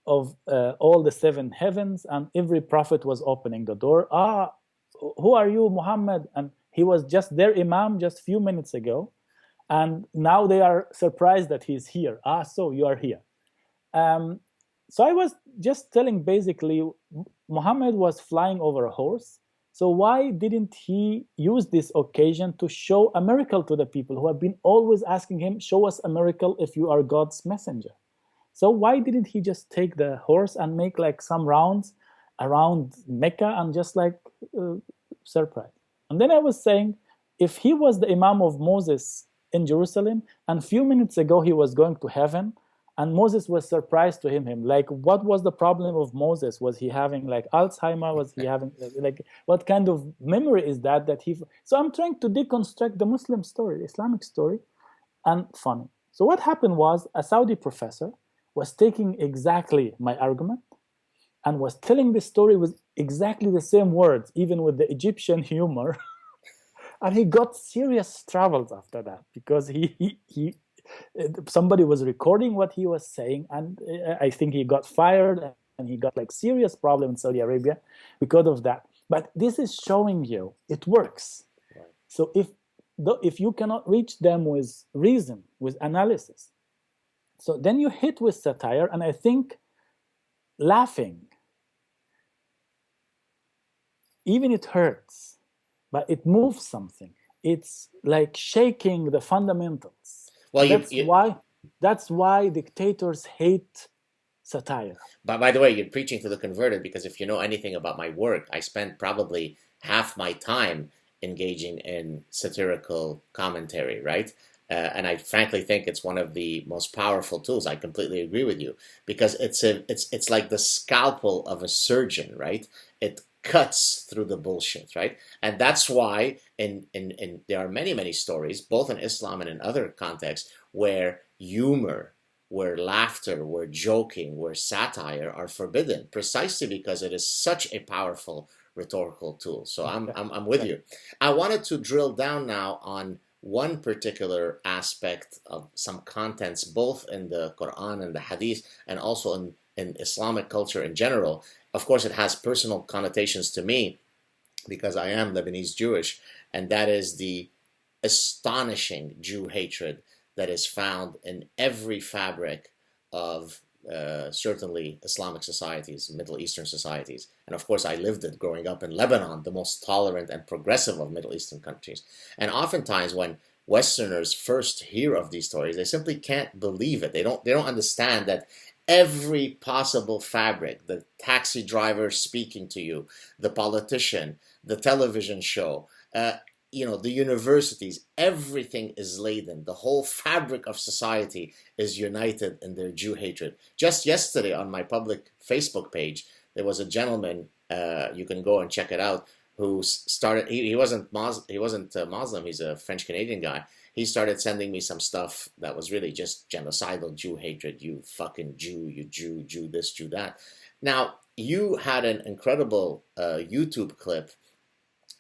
of all the seven heavens, and every prophet was opening the door. Who are you, Muhammad? And he was just their imam just a few minutes ago, and now they are surprised that he's here. So you are here. So I was just telling, basically, Muhammad was flying over a horse, So why didn't he use this occasion to show a miracle to the people who have been always asking him, show us a miracle if you are God's messenger? So why didn't he just take the horse and make like some rounds around Mecca and just like surprise? And then I was saying, if he was the Imam of Moses in Jerusalem, and a few minutes ago he was going to heaven, and Moses was surprised to him, like, what was the problem of Moses? Was he having like Alzheimer? Was he having like, what kind of memory is that he? So I'm trying to deconstruct the Muslim story, the Islamic story, and funny. So what happened was a Saudi professor was taking exactly my argument and was telling the story with exactly the same words, even with the Egyptian humor. And he got serious troubles after that because somebody was recording what he was saying, and I think he got fired, and he got like serious problem in Saudi Arabia because of that. But this is showing you it works. Right. So if you cannot reach them with reason, with analysis, so then you hit with satire, and I think laughing, even it hurts, but it moves something. It's like shaking the fundamentals. Well, that's why dictators hate satire. But by the way, you're preaching to the converted, because if you know anything about my work, I spent probably half my time engaging in satirical commentary, right? And I frankly think it's one of the most powerful tools. I completely agree with you, because it's like the scalpel of a surgeon, right? It cuts through the bullshit, right? And that's why in there are many stories, both in Islam and in other contexts, where humor, where laughter, where joking, where satire are forbidden, precisely because it is such a powerful rhetorical tool. So I'm with you. I wanted to drill down now on one particular aspect of some contents, both in the Qur'an and the Hadith, and also in Islamic culture in general. Of course, it has personal connotations to me because I am Lebanese Jewish, and that is the astonishing Jew hatred that is found in every fabric of certainly Islamic societies, Middle Eastern societies. And of course, I lived it growing up in Lebanon, the most tolerant and progressive of Middle Eastern countries. And oftentimes when Westerners first hear of these stories, they simply can't believe it. They don't understand that every possible fabric, the taxi driver speaking to you, the politician, the television show, the universities, everything is laden. The whole fabric of society is united in their Jew hatred. Just yesterday on my public Facebook page, there was a gentleman, you can go and check it out, who started, he wasn't Muslim, he's a French-Canadian guy. He started sending me some stuff that was really just genocidal Jew hatred. You fucking Jew, you Jew this, Jew that. Now, you had an incredible YouTube clip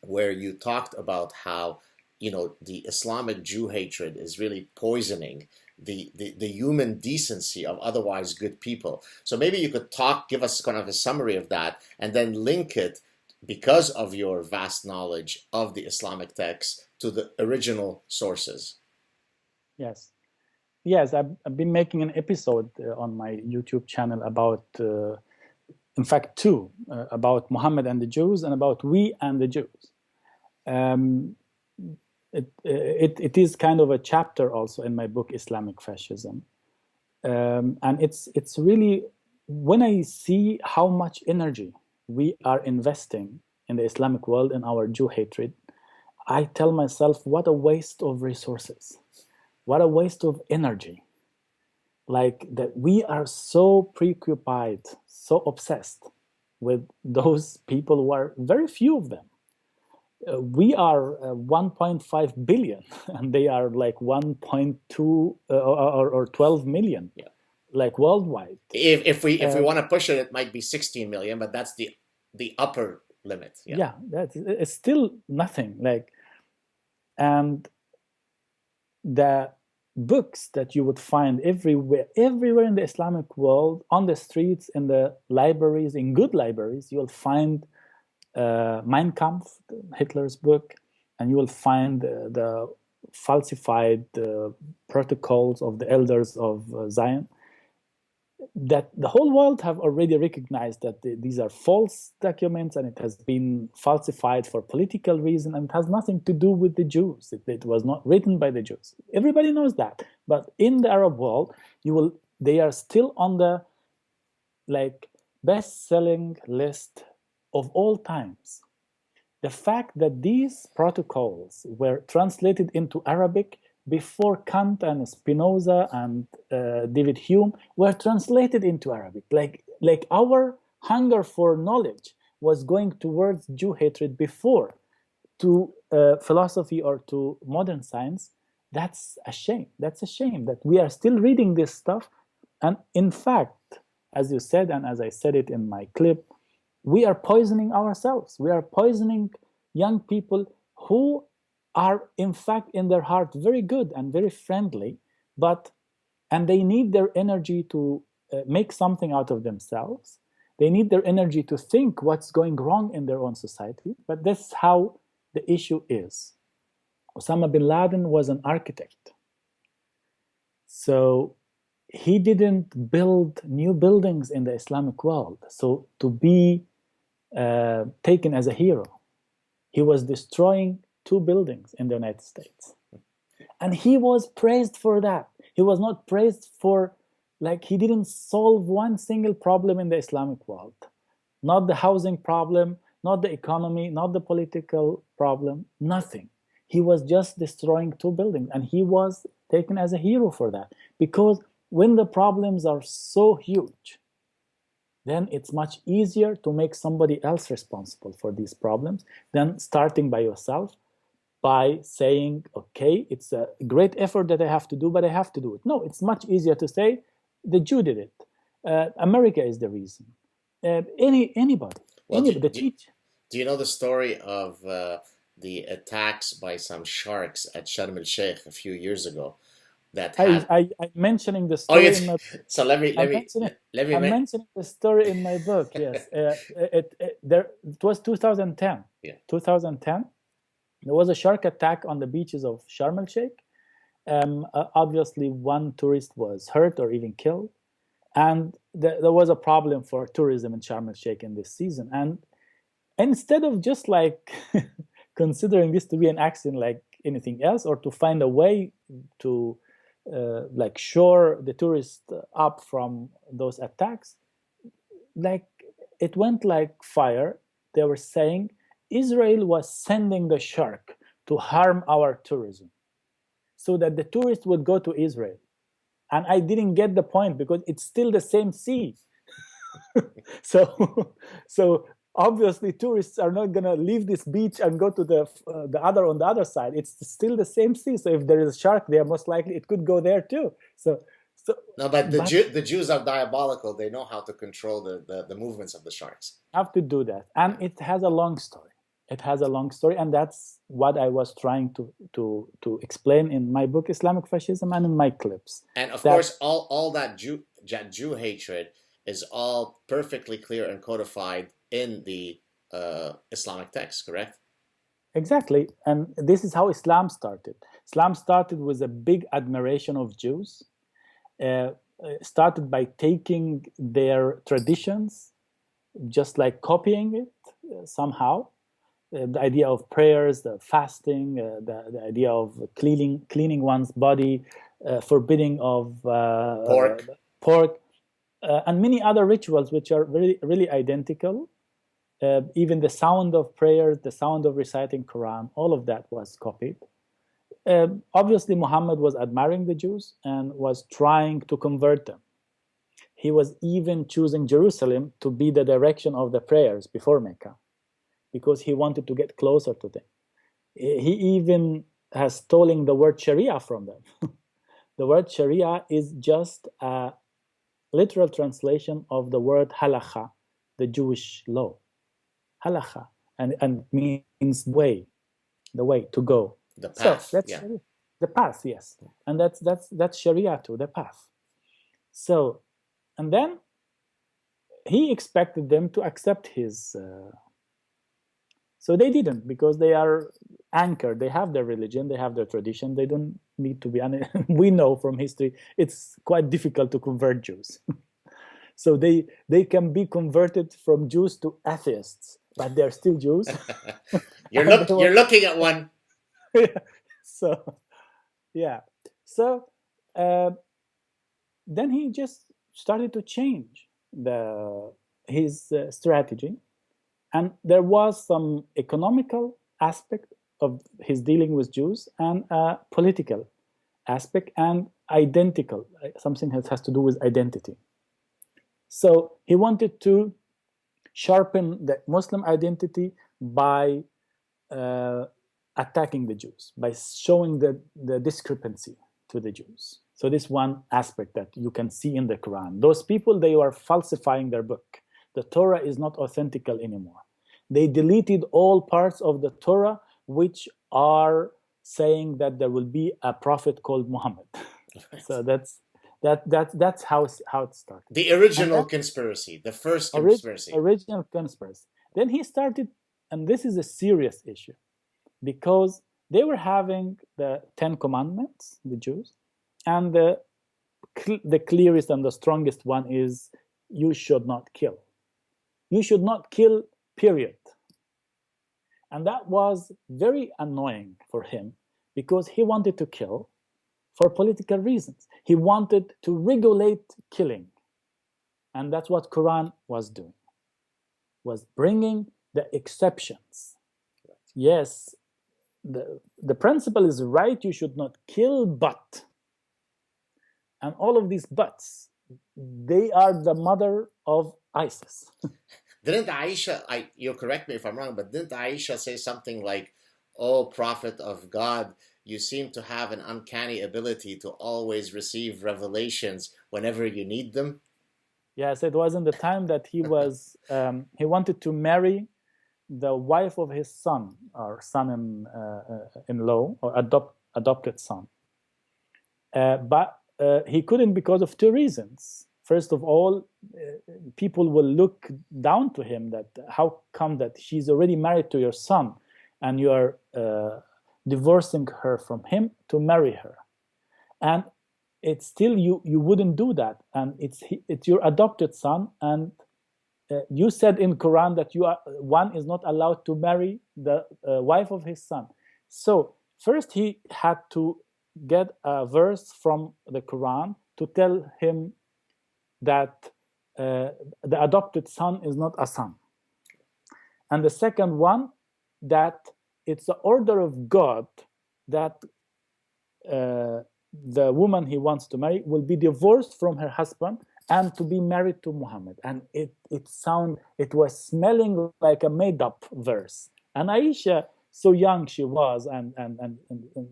where you talked about how, the Islamic Jew hatred is really poisoning the human decency of otherwise good people. So maybe you could give us kind of a summary of that, and then link it, because of your vast knowledge of the Islamic texts, to the original sources. Yes, I've been making an episode on my YouTube channel about, in fact, two, about Muhammad and the Jews, and about we and the Jews. It is kind of a chapter also in my book, Islamic Fascism. And it's really, when I see how much energy we are investing in the Islamic world in our Jew hatred, I tell myself, what a waste of resources, what a waste of energy. Like that, we are so preoccupied, so obsessed with those people who are very few of them. We are 1.5 billion, and they are like 1.2 or 12 million, like worldwide. If we want to push it, it might be 16 million, but that's the upper limit. Yeah, it's still nothing. Like, and the books that you would find everywhere in the Islamic world, on the streets, in the libraries, in good libraries, you'll find Mein Kampf, Hitler's book, and you will find the falsified protocols of the elders of Zion. that the whole world have already recognized that these are false documents, and it has been falsified for political reason, and it has nothing to do with the Jews. It was not written by the Jews. Everybody knows that. But in the Arab world, they are still on the best-selling list of all times. The fact that these protocols were translated into Arabic before Kant and Spinoza and David Hume were translated into Arabic. Like our hunger for knowledge was going towards Jew hatred before to philosophy or to modern science. That's a shame. That's a shame that we are still reading this stuff. And in fact, as you said, and as I said it in my clip, we are poisoning ourselves. We are poisoning young people who are in fact in their heart very good and very friendly, and they need their energy to make something out of themselves. They need their energy to think what's going wrong in their own society. But that's how the issue is. Osama bin Laden was an architect. So he didn't build new buildings in the Islamic world. So to be taken as a hero, he was destroying 2 buildings in the United States. And he was praised for that. He was not praised for, he didn't solve one single problem in the Islamic world. Not the housing problem, not the economy, not the political problem, nothing. He was just destroying 2 buildings, and he was taken as a hero for that. Because when the problems are so huge, then it's much easier to make somebody else responsible for these problems than starting by yourself, by saying, okay, it's a great effort that I have to do, but I have to do it. No, it's much easier to say, the Jew did it. America is the reason. Anybody. Well, anybody. Do you know the story of the attacks by some sharks at Sharm el-Sheikh a few years ago? I'm mentioning the story in my book. So let me I'm mentioning the story in my book. Yes, it was 2010. Yeah, 2010. There was a shark attack on the beaches of Sharm el-Sheikh. Obviously, one tourist was hurt or even killed, and there was a problem for tourism in Sharm el-Sheikh in this season. And instead of just considering this to be an accident like anything else, or to find a way to shore the tourists up from those attacks, it went like fire. They were saying Israel was sending the shark to harm our tourism so that the tourists would go to Israel. And I didn't get the point, because it's still the same sea. So obviously tourists are not going to leave this beach and go to the other on the other side. It's still the same sea. So if there is a shark there, most likely it could go there too. No, but the Jews are diabolical. They know how to control the movements of the sharks. Have to do that, and it has a long story. It has a long story, and that's what I was trying to explain in my book, Islamic Fascism, and in my clips. And of course, all that Jew hatred is all perfectly clear and codified in the Islamic text, correct? Exactly, and this is how Islam started. Islam started with a big admiration of Jews. Started by taking their traditions, just like copying it somehow. The idea of prayers, the fasting, the idea of cleaning one's body, forbidding of pork, and many other rituals which are really, really identical. Even the sound of prayers, the sound of reciting Qur'an, all of that was copied. Obviously, Muhammad was admiring the Jews and was trying to convert them. He was even choosing Jerusalem to be the direction of the prayers before Mecca, because he wanted to get closer to them. He even has stolen the word Sharia from them. The word Sharia is just a literal translation of the word halakha, the Jewish law. Halakha, and means way, the way to go. The path. So that's Sharia. The path, yes. And that's Sharia too, the path. So, and then he expected them to accept his... So they didn't, because they are anchored. They have their religion, they have their tradition. They don't need to be... We know from history it's quite difficult to convert Jews. So they can be converted from Jews to atheists, but they're still Jews. You're looking at one. So yeah. So then he just started to change his strategy, and there was some economical aspect of his dealing with Jews and a political aspect and identical, something that has to do with identity. So he wanted to sharpen the Muslim identity by attacking the Jews, by showing the discrepancy to the Jews. So this one aspect that you can see in the Quran. Those people, they are falsifying their book. The Torah is not authentical anymore. They deleted all parts of the Torah which are saying that there will be a prophet called Muhammad. Right. So that's how it started. The original conspiracy, the first conspiracy. Original conspiracy. Then he started, and this is a serious issue, because they were having the 10 Commandments, the Jews, and the clearest and the strongest one is you should not kill. You should not kill, period. And that was very annoying for him because he wanted to kill for political reasons. He wanted to regulate killing. And that's what Quran was doing, was bringing the exceptions. Yes, the principle is right, you should not kill, but. And all of these buts, they are the mother of ISIS. Didn't Aisha, you correct me if I'm wrong, but didn't Aisha say something like, "Oh, Prophet of God, you seem to have an uncanny ability to always receive revelations whenever you need them"? Yes, it was in the time that he was, he wanted to marry the wife of his son, or son-in-law, or adopted son. But he couldn't because of two reasons. First of all, people will look down to him that how come that she's already married to your son and you are divorcing her from him to marry her. And it's still, you wouldn't do that. And it's your adopted son. And you said in Quran that one is not allowed to marry the wife of his son. So first he had to get a verse from the Quran to tell him that the adopted son is not a son. And the second one, that it's the order of God that the woman he wants to marry will be divorced from her husband and to be married to Muhammad. And it was smelling like a made-up verse. And Aisha, so young she was and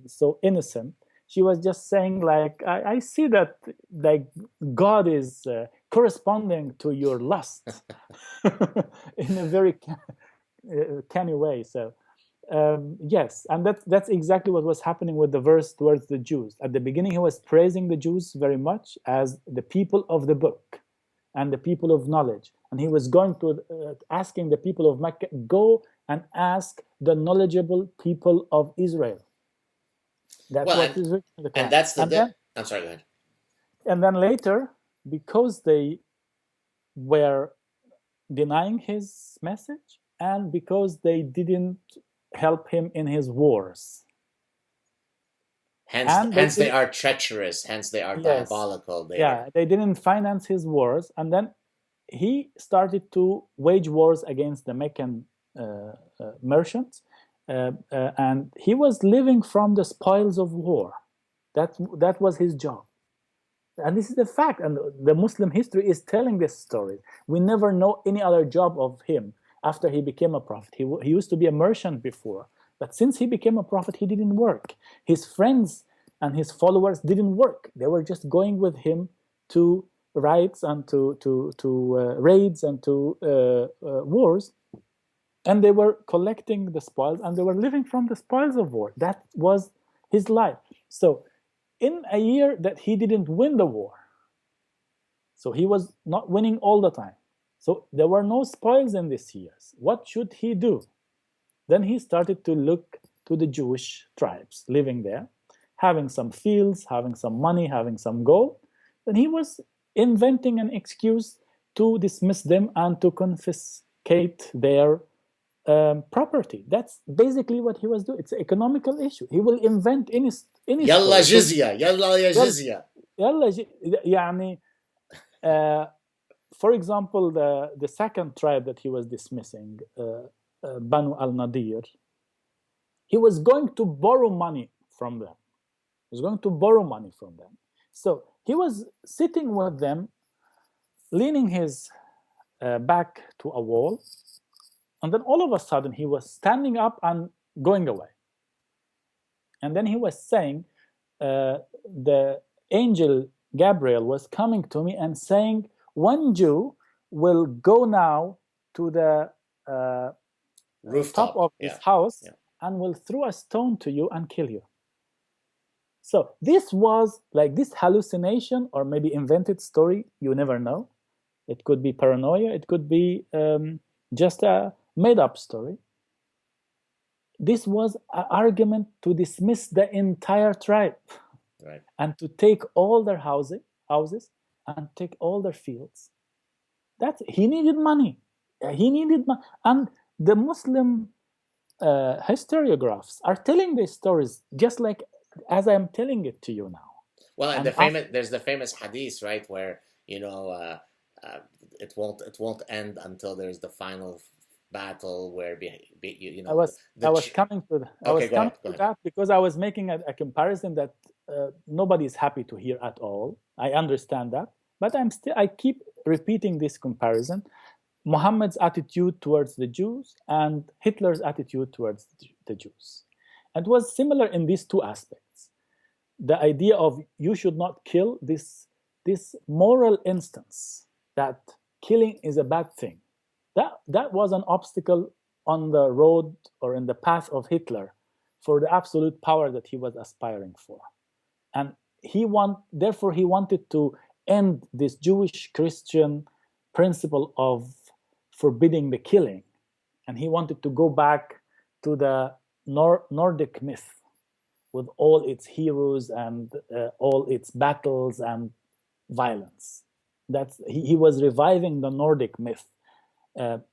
so innocent, she was just saying like, I see that like God is corresponding to your lust in a very canny way. So yes, and that's exactly what was happening with the verse towards the Jews. At the beginning, he was praising the Jews very much as the people of the book and the people of knowledge. And he was going to asking the people of Mecca, go and ask the knowledgeable people of Israel. That's what is written in the Quran. And that's the I'm sorry, go ahead. And then later, because they were denying his message and because they didn't help him in his wars. Hence they are treacherous, hence they are diabolical. They didn't finance his wars. And then he started to wage wars against the Meccan merchants. And he was living from the spoils of war. That was his job. And this is the fact. And the Muslim history is telling this story. We never know any other job of him after he became a prophet. He used to be a merchant before. But since he became a prophet, he didn't work. His friends and his followers didn't work. They were just going with him to raids and to raids and to wars. And they were collecting the spoils and they were living from the spoils of war. That was his life. So in a year that he didn't win the war, so he was not winning all the time. So there were no spoils in these years. What should he do? Then he started to look to the Jewish tribes living there, having some fields, having some money, having some gold. Then he was inventing an excuse to dismiss them and to confiscate their property. That's basically what he was doing. It's an economical issue. He will invent any يلا story. جزية يلا يا جزية. يعني for example, the second tribe that he was dismissing, Banu al-Nadir, he was going to borrow money from them. He was going to borrow money from them. So he was sitting with them, leaning his back to a wall, and then all of a sudden he was standing up and going away. And then he was saying, the angel Gabriel was coming to me and saying, one Jew will go now to the Rooftop. top of his house and will throw a stone to you and kill you. So this was like this hallucination, or maybe invented story, you never know. It could be paranoia, it could be just a made-up story. This was an argument to dismiss the entire tribe, right, and to take all their houses and take all their fields. That he needed money. He needed money, and the Muslim historiographers are telling these stories just like as I'm telling it to you now. Well, and there's the famous hadith, right, where it won't end until there's the final battle where I was coming to that because I was making a comparison that nobody is happy to hear at all. I understand that, but I keep repeating this comparison: Muhammad's attitude towards the Jews and Hitler's attitude towards the Jews. It was similar in these two aspects. The idea of you should not kill, this moral instance that killing is a bad thing. That was an obstacle on the road or in the path of Hitler for the absolute power that he was aspiring for. And therefore he wanted to end this Jewish-Christian principle of forbidding the killing. And he wanted to go back to the Nordic myth with all its heroes and all its battles and violence. He was reviving the Nordic myth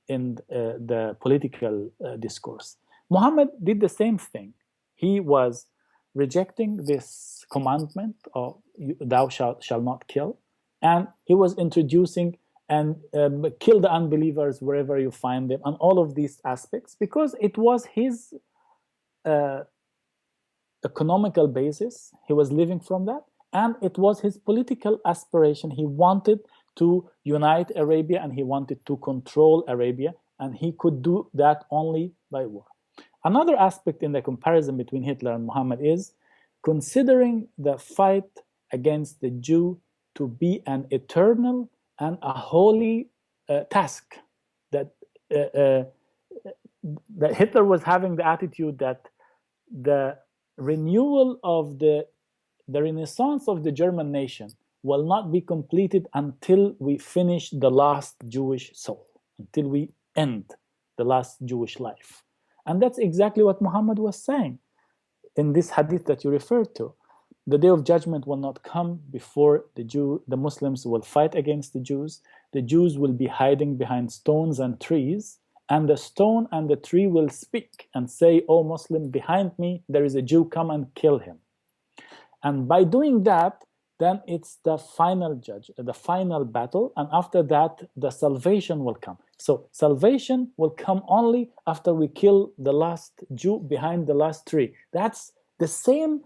in the political discourse. Muhammad did the same thing. He was rejecting this commandment of thou shall not kill, and he was introducing and kill the unbelievers wherever you find them, and all of these aspects, because it was his economical basis. He was living from that, and it was his political aspiration. He wanted to unite Arabia, and he wanted to control Arabia, and he could do that only by war. Another aspect in the comparison between Hitler and Muhammad is considering the fight against the Jew to be an eternal and a holy task. That Hitler was having the attitude that the renewal of the renaissance of the German nation will not be completed until we finish the last Jewish soul, until we end the last Jewish life. And that's exactly what Muhammad was saying in this hadith that you referred to. The day of judgment will not come before the Muslims will fight against the Jews. The Jews will be hiding behind stones and trees, and the stone and the tree will speak and say, "O Muslim, behind me there is a Jew, come and kill him." And by doing that, then it's the final battle, and after that the salvation will come. So salvation will come only after we kill the last Jew behind the last tree. That's the same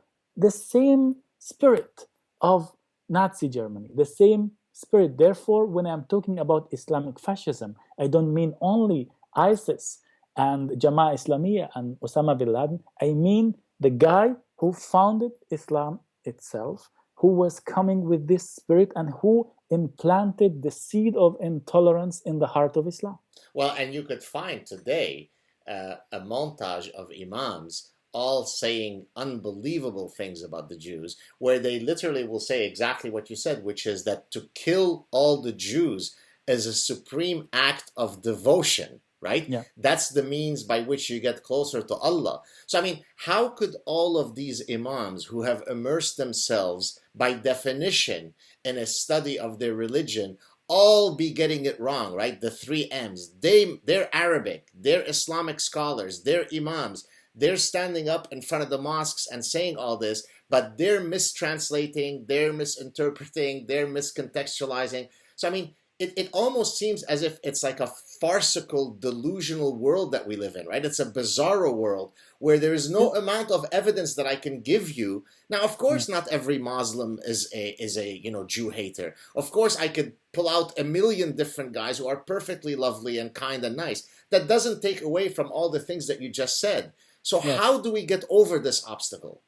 spirit of Nazi Germany, the same spirit. Therefore, when I'm talking about Islamic fascism, I don't mean only ISIS and Jemaah Islamiyah and Osama bin Laden. I mean the guy who founded Islam itself, who was coming with this spirit and who implanted the seed of intolerance in the heart of Islam. Well, and you could find today a montage of imams all saying unbelievable things about the Jews, where they literally will say exactly what you said, which is that to kill all the Jews is a supreme act of devotion, right? Yeah. That's the means by which you get closer to Allah. So, I mean, how could all of these imams who have immersed themselves by definition in a study of their religion all be getting it wrong, right? The three M's. They're Arabic, they're Islamic scholars, they're imams, they're standing up in front of the mosques and saying all this, but they're mistranslating, they're misinterpreting, they're miscontextualizing. So I mean, it almost seems as if it's like a farcical, delusional world that we live in, right? It's a bizarro world where there is no amount of evidence that I can give you. Now, of course, not every Muslim is a Jew hater. Of course, I could pull out a million different guys who are perfectly lovely and kind and nice. That doesn't take away from all the things that you just said. So how do we get over this obstacle?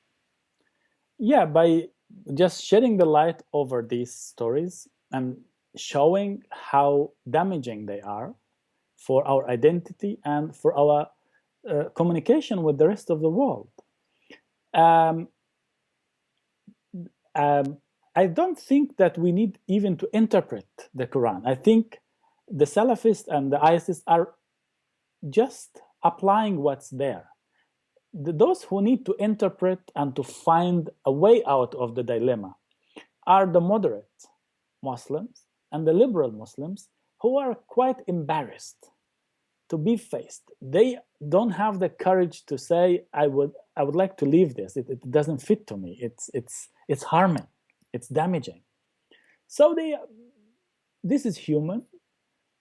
Yeah, by just shedding the light over these stories and showing how damaging they are for our identity and for our communication with the rest of the world. I don't think that we need even to interpret the Quran. I think the Salafists and the ISIS are just applying what's there. Those who need to interpret and to find a way out of the dilemma are the moderate Muslims and the liberal Muslims, who are quite embarrassed to be faced. They don't have the courage to say, I would like to leave this. It doesn't fit to me. It's harming. It's damaging. So this is human,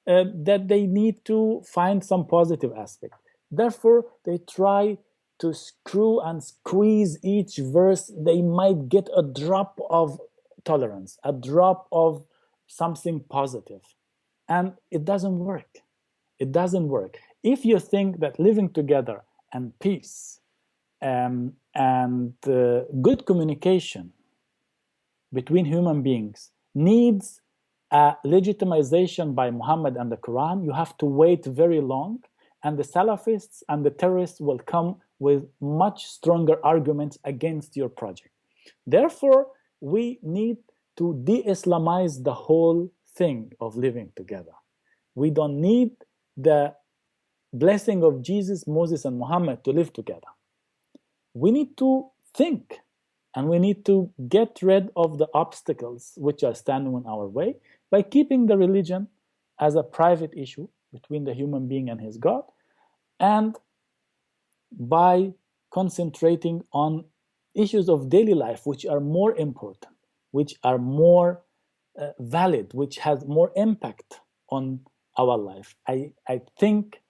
that they need to find some positive aspect. Therefore, they try to screw and squeeze each verse. They might get a drop of tolerance, a drop of something positive. And it doesn't work. It doesn't work. If you think that living together and peace and good communication between human beings needs a legitimization by Muhammad and the Quran, you have to wait very long, and the Salafists and the terrorists will come with much stronger arguments against your project. Therefore, we need to de-Islamize the whole thing of living together. We don't need the blessing of Jesus, Moses, and Muhammad to live together. We need to think, and we need to get rid of the obstacles which are standing in our way by keeping the religion as a private issue between the human being and his God, and by concentrating on issues of daily life which are more important, which are more valid, which has more impact on our life. I think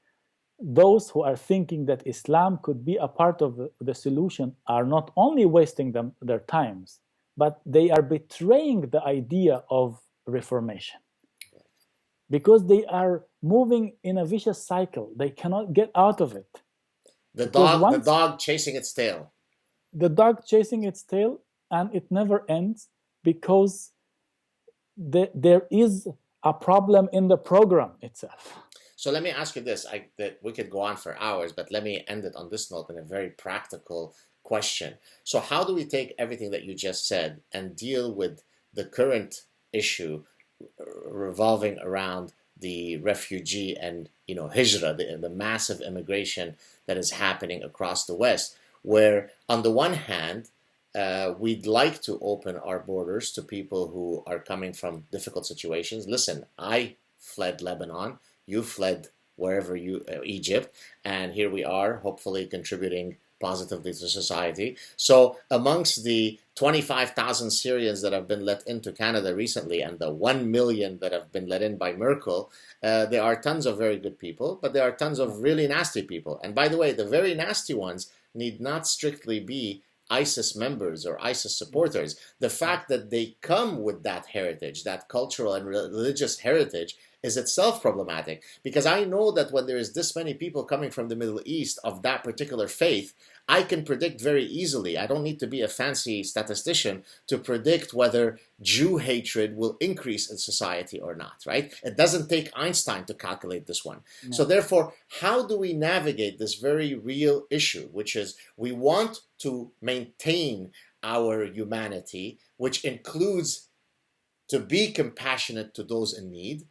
those who are thinking that Islam could be a part of the solution are not only wasting their times, but they are betraying the idea of Reformation, because they are moving in a vicious cycle. They cannot get out of it. The dog chasing its tail. The dog chasing its tail, and it never ends, because there is a problem in the program itself. So let me ask you this. That we could go on for hours, but let me end it on this note in a very practical question. So how do we take everything that you just said and deal with the current issue revolving around the refugee and hijrah, the massive immigration that is happening across the West, where on the one hand, we'd like to open our borders to people who are coming from difficult situations. Listen, I fled Lebanon, you fled wherever Egypt, and here we are, hopefully contributing positively to society. So amongst the 25,000 Syrians that have been let into Canada recently and the 1 million that have been let in by Merkel, there are tons of very good people, but there are tons of really nasty people. And by the way, the very nasty ones need not strictly be ISIS members or ISIS supporters. The fact that they come with that heritage, that cultural and religious heritage, is itself problematic, because I know that when there is this many people coming from the Middle East of that particular faith, I can predict very easily. I don't need to be a fancy statistician to predict whether Jew hatred will increase in society or not, right? It doesn't take Einstein to calculate this one. No. So therefore, how do we navigate this very real issue, which is we want to maintain our humanity, which includes to be compassionate to those in need,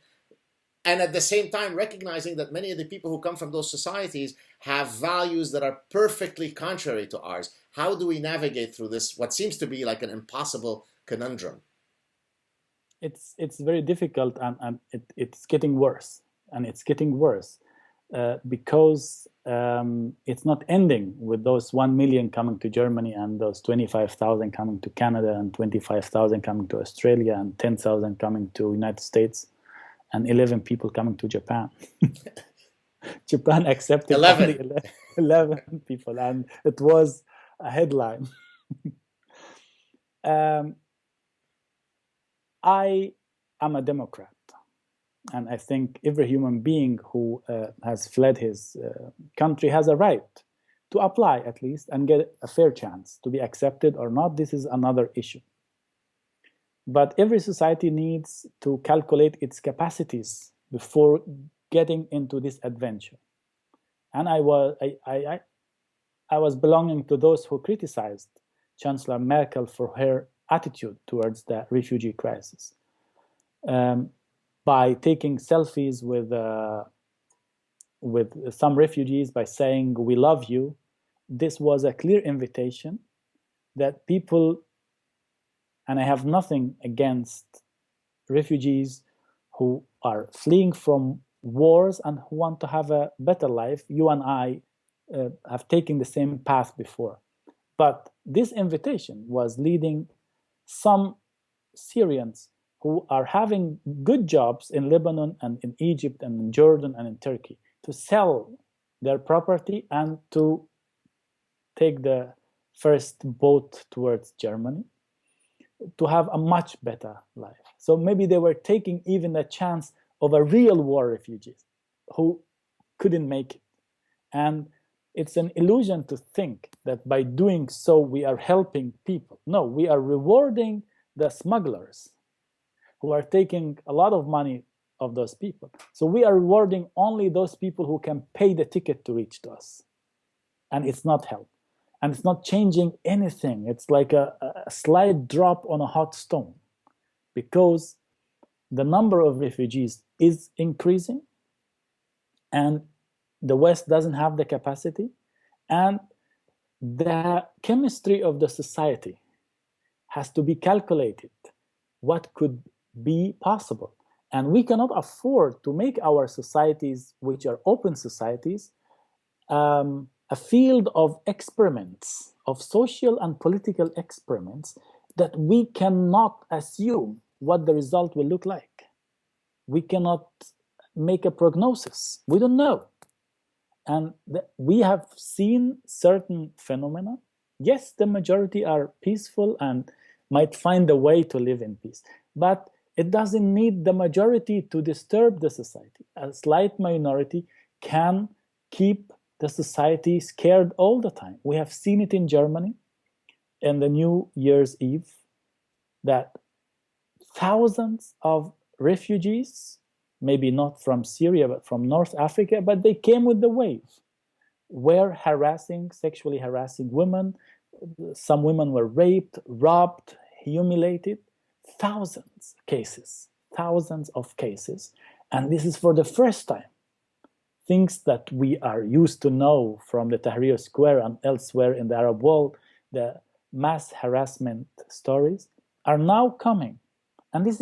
and at the same time recognizing that many of the people who come from those societies have values that are perfectly contrary to ours? How do we navigate through this, what seems to be like an impossible conundrum? it's very difficult, and it's getting worse, and it's getting worse because it's not ending with those 1 million coming to Germany and those 25,000 coming to Canada and 25,000 coming to Australia and 10,000 coming to United States and 11 people coming to Japan. Japan accepted 11. only 11 people, and it was a headline. I am a Democrat, and I think every human being who has fled his country has a right to apply, at least, and get a fair chance to be accepted or not. This is another issue. But every society needs to calculate its capacities before getting into this adventure. And I was belonging to those who criticized Chancellor Merkel for her attitude towards the refugee crisis, by taking selfies with some refugees, by saying "we love you." This was a clear invitation that people, and I have nothing against refugees who are fleeing from wars and who want to have a better life. You and I have taken the same path before. But this invitation was leading some Syrians who are having good jobs in Lebanon and in Egypt and in Jordan and in Turkey to sell their property and to take the first boat towards Germany to have a much better life. So maybe they were taking even a chance of a real war refugees who couldn't make it. And it's an illusion to think that by doing so we are helping people. No, we are rewarding the smugglers who are taking a lot of money of those people. So we are rewarding only those people who can pay the ticket to reach to us. And it's not help. And it's not changing anything. It's like a slight drop on a hot stone, because the number of refugees is increasing and the West doesn't have the capacity, and the chemistry of the society has to be calculated. What could be possible? And we cannot afford to make our societies, which are open societies, a field of experiments, of social and political experiments, that we cannot assume what the result will look like. We cannot make a prognosis. We don't know. And we have seen certain phenomena. Yes, the majority are peaceful and might find a way to live in peace, but it doesn't need the majority to disturb the society. A slight minority can keep the society scared all the time. We have seen it in Germany in the New Year's Eve, that thousands of refugees, maybe not from Syria, but from North Africa, but they came with the wave, were sexually harassing women. Some women were raped, robbed, humiliated. Thousands of cases. And this is for the first time. Things that we are used to know from the Tahrir Square and elsewhere in the Arab world, the mass harassment stories, are now coming. And this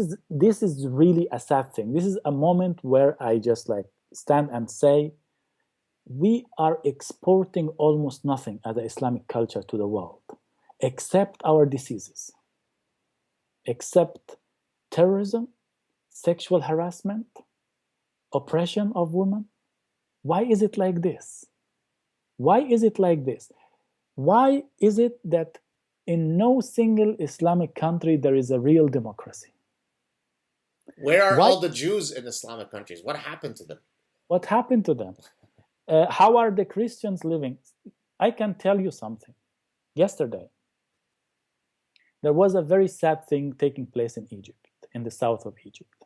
is really a sad thing. This is a moment where I just stand and say, we are exporting almost nothing as an Islamic culture to the world, except our diseases, except terrorism, sexual harassment, oppression of women. Why is it like this? Why is it like this? Why is it that in no single Islamic country there is a real democracy? Where are all the Jews in Islamic countries? What happened to them? What happened to them? How are the Christians living? I can tell you something. Yesterday, there was a very sad thing taking place in Egypt, in the south of Egypt.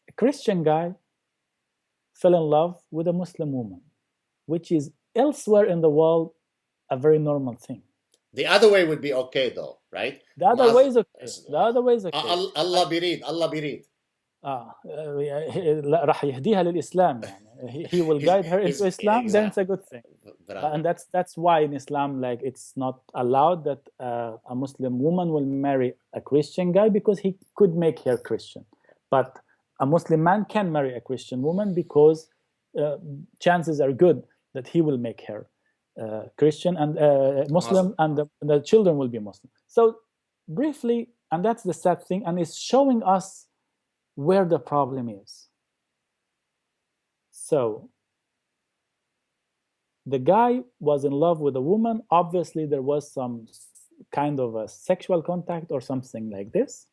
A Christian guy fell in love with a Muslim woman, which is elsewhere in the world a very normal thing. The other way would be okay, though, right? The other way is okay. The other way is okay. Allah birid. راح يهديها للإسلام يعني. He will guide her into Islam, then it's a good thing. And that's why in Islam, like, it's not allowed that a Muslim woman will marry a Christian guy, because he could make her Christian. But a Muslim man can marry a Christian woman, because chances are good that he will make her Christian and Muslim, and the children will be Muslim. So briefly, and that's the sad thing, and it's showing us where the problem is. So the guy was in love with a woman. Obviously, there was some kind of a sexual contact or something like this.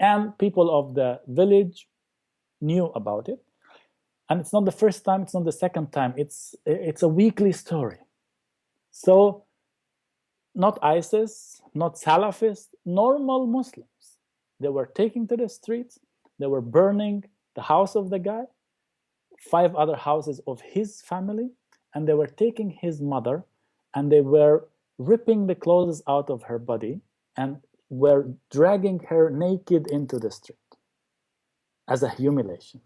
And people of the village knew about it. And it's not the first time, it's not the second time. It's a weekly story. So not ISIS, not Salafists, normal Muslims. They were taken to the streets. They were burning the house of the guy, 5 other houses of his family, and they were taking his mother, and they were ripping the clothes out of her body and were dragging her naked into the street as a humiliation.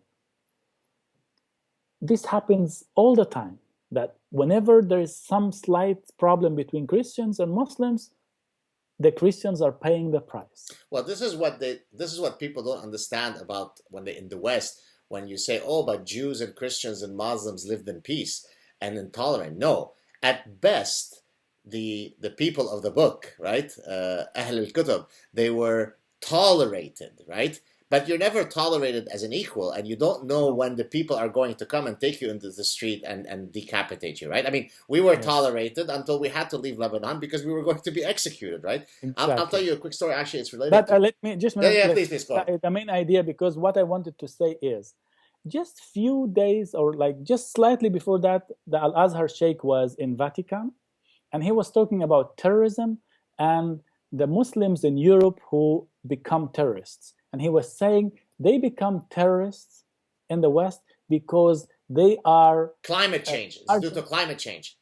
This happens all the time, that whenever there is some slight problem between Christians and Muslims, the Christians are paying the price. Well, this is what people don't understand about when they in the West, when you say, oh, but Jews and Christians and Muslims lived in peace and intolerant. No, at best, the people of the book, right, Ahl al-Kutub, they were tolerated, right? But you're never tolerated as an equal, and you don't know when the people are going to come and take you into the street and decapitate you, right? I mean, we were tolerated until we had to leave Lebanon because we were going to be executed, right? Exactly. I'll tell you a quick story. Actually, it's related. But let me just please go on. The main idea, because what I wanted to say is, just few days or like just slightly before that, the Al-Azhar Sheikh was in Vatican, and he was talking about terrorism and the Muslims in Europe who become terrorists. And he was saying they become terrorists in the West because they are... Climate change. It's due to climate change.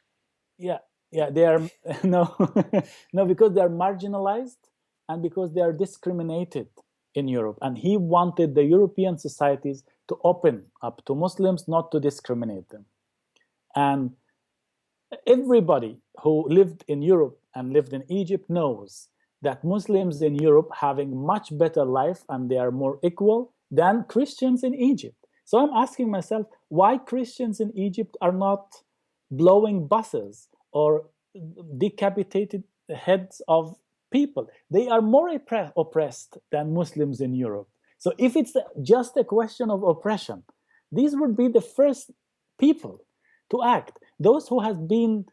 Yeah, they are... No, because they are marginalized and because they are discriminated in Europe. And he wanted the European societies to open up to Muslims, not to discriminate them. And everybody who lived in Europe and lived in Egypt knows that Muslims in Europe having much better life and they are more equal than Christians in Egypt. So I'm asking myself, why Christians in Egypt are not blowing buses or decapitated heads of people? They are more oppressed than Muslims in Europe. So if it's just a question of oppression, these would be the first people to act. Those who have been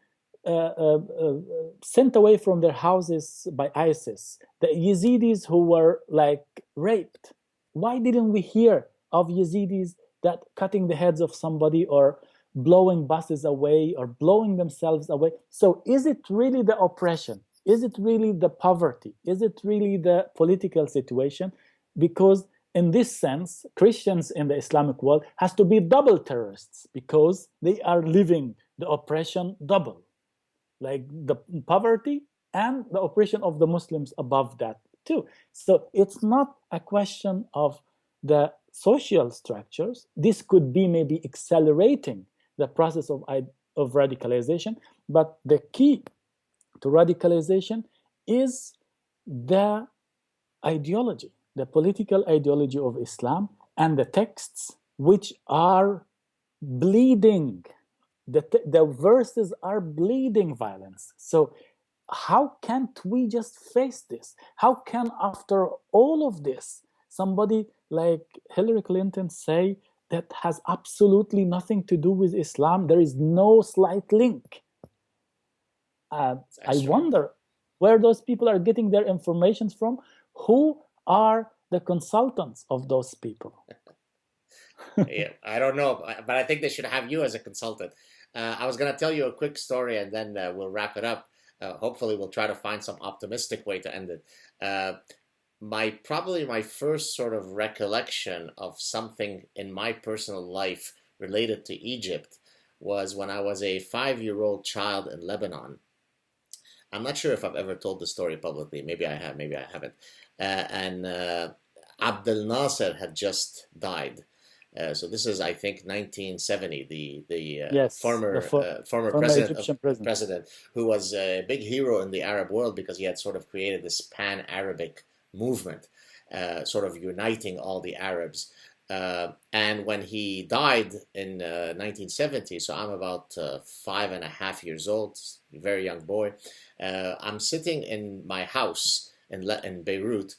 sent away from their houses by ISIS, the Yazidis who were like raped. Why didn't we hear of Yazidis that cutting the heads of somebody or blowing buses away or blowing themselves away? So is it really the oppression? Is it really the poverty? Is it really the political situation? Because in this sense, Christians in the Islamic world has to be double terrorists because they are living the oppression double. Like the poverty and the oppression of the Muslims above that too. So it's not a question of the social structures. This could be maybe accelerating the process of radicalization, but the key to radicalization is the ideology, the political ideology of Islam and the texts which are bleeding. The verses are bleeding violence. So how can't we just face this? How can, after all of this, somebody like Hillary Clinton say that has absolutely nothing to do with Islam? There is no slight link. I wonder where those people are getting their information from. Who are the consultants of those people? Yeah, I don't know, but I think they should have you as a consultant. I was going to tell you a quick story, and then we'll wrap it up. Hopefully, we'll try to find some optimistic way to end it. Probably my first sort of recollection of something in my personal life related to Egypt was when I was a 5-year-old child in Lebanon. I'm not sure if I've ever told the story publicly. Maybe I have, maybe I haven't. And Abdel Nasser had just died. So this is, I think, 1970. The Yes, the former former president of Egyptian president. president, who was a big hero in the Arab world because he had sort of created this pan-Arabic movement, sort of uniting all the Arabs. And when he died in 1970, so I'm about 5.5 years old, very young boy. I'm sitting in my house in Beirut,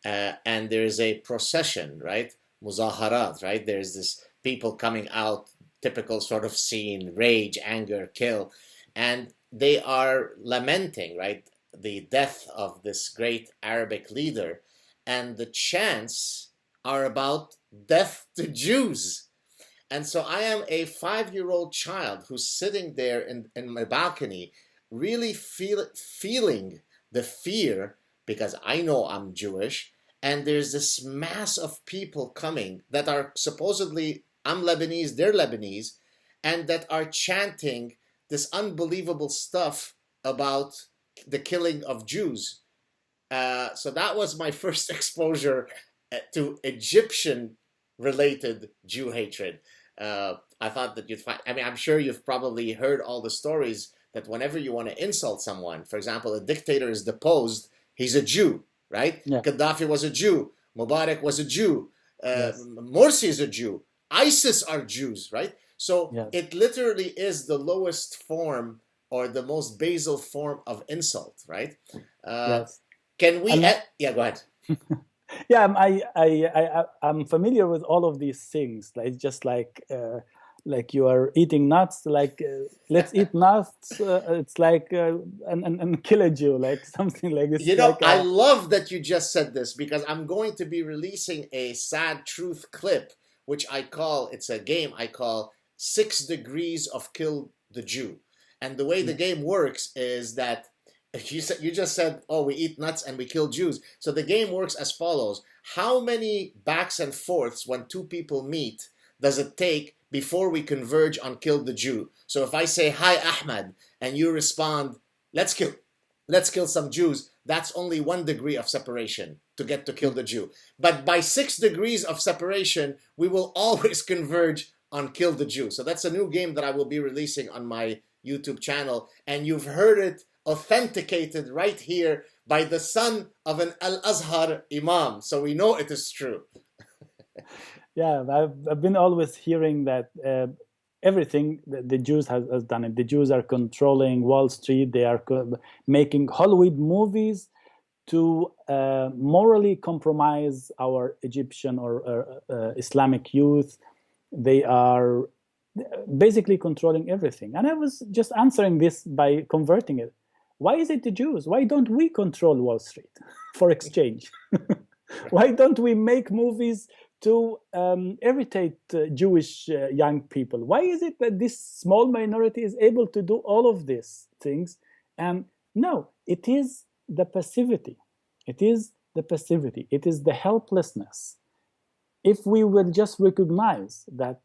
and there's a procession, right? Muzaharat, right? There's this people coming out, typical sort of scene, rage, anger, kill, and they are lamenting, right, the death of this great Arabic leader, and the chants are about death to Jews. And so I am a 5-year-old child who's sitting there in my balcony, really feeling the fear because I know I'm Jewish. And there's this mass of people coming that are supposedly, I'm Lebanese, they're Lebanese, and that are chanting this unbelievable stuff about the killing of Jews. So that was my first exposure to Egyptian-related Jew hatred. I thought that you'd find, I mean, I'm sure you've probably heard all the stories that whenever you want to insult someone, for example, a dictator is deposed, he's a Jew. Right? Yeah. Gaddafi was a Jew. Mubarak was a Jew. Yes. Morsi is a Jew. ISIS are Jews, right? So Yes. it literally is the lowest form or the most basal form of insult, right? Yes. Can we? Yeah, go ahead. Yeah, I'm familiar with all of these things. Like just like you are eating nuts. Like let's eat nuts. It's like and kill a Jew, like something like this. You know, like, I love that you just said this because I'm going to be releasing a sad truth clip, which it's a game I call 6 Degrees of Kill the Jew. And the way the game works is that you just said, oh, we eat nuts and we kill Jews. So the game works as follows. How many backs and forths when two people meet does it take before we converge on kill the Jew? So if I say, hi, Ahmed, and you respond, let's kill some Jews, that's only 1 degree of separation to get to kill the Jew. But by 6 degrees of separation, we will always converge on kill the Jew. So that's a new game that I will be releasing on my YouTube channel. And you've heard it authenticated right here by the son of an Al-Azhar imam. So we know it is true. Yeah, I've been always hearing that everything the Jews has done it. The Jews are controlling Wall Street. They are making Hollywood movies to morally compromise our Egyptian or Islamic youth. They are basically controlling everything. And I was just answering this by converting it. Why is it the Jews? Why don't we control Wall Street for exchange? Why don't we make movies to irritate Jewish young people? Why is it that this small minority is able to do all of these things? And no, it is the passivity. It is the passivity. It is the helplessness. If we will just recognize that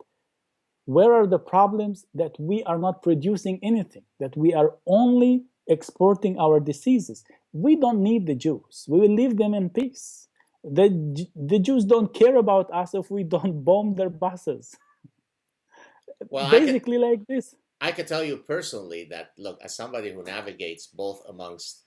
where are the problems, that we are not producing anything, that we are only exporting our diseases, we don't need the Jews. We will leave them in peace. The Jews don't care about us if we don't bomb their buses. Well, basically like this. I could tell you personally that, look, as somebody who navigates both amongst,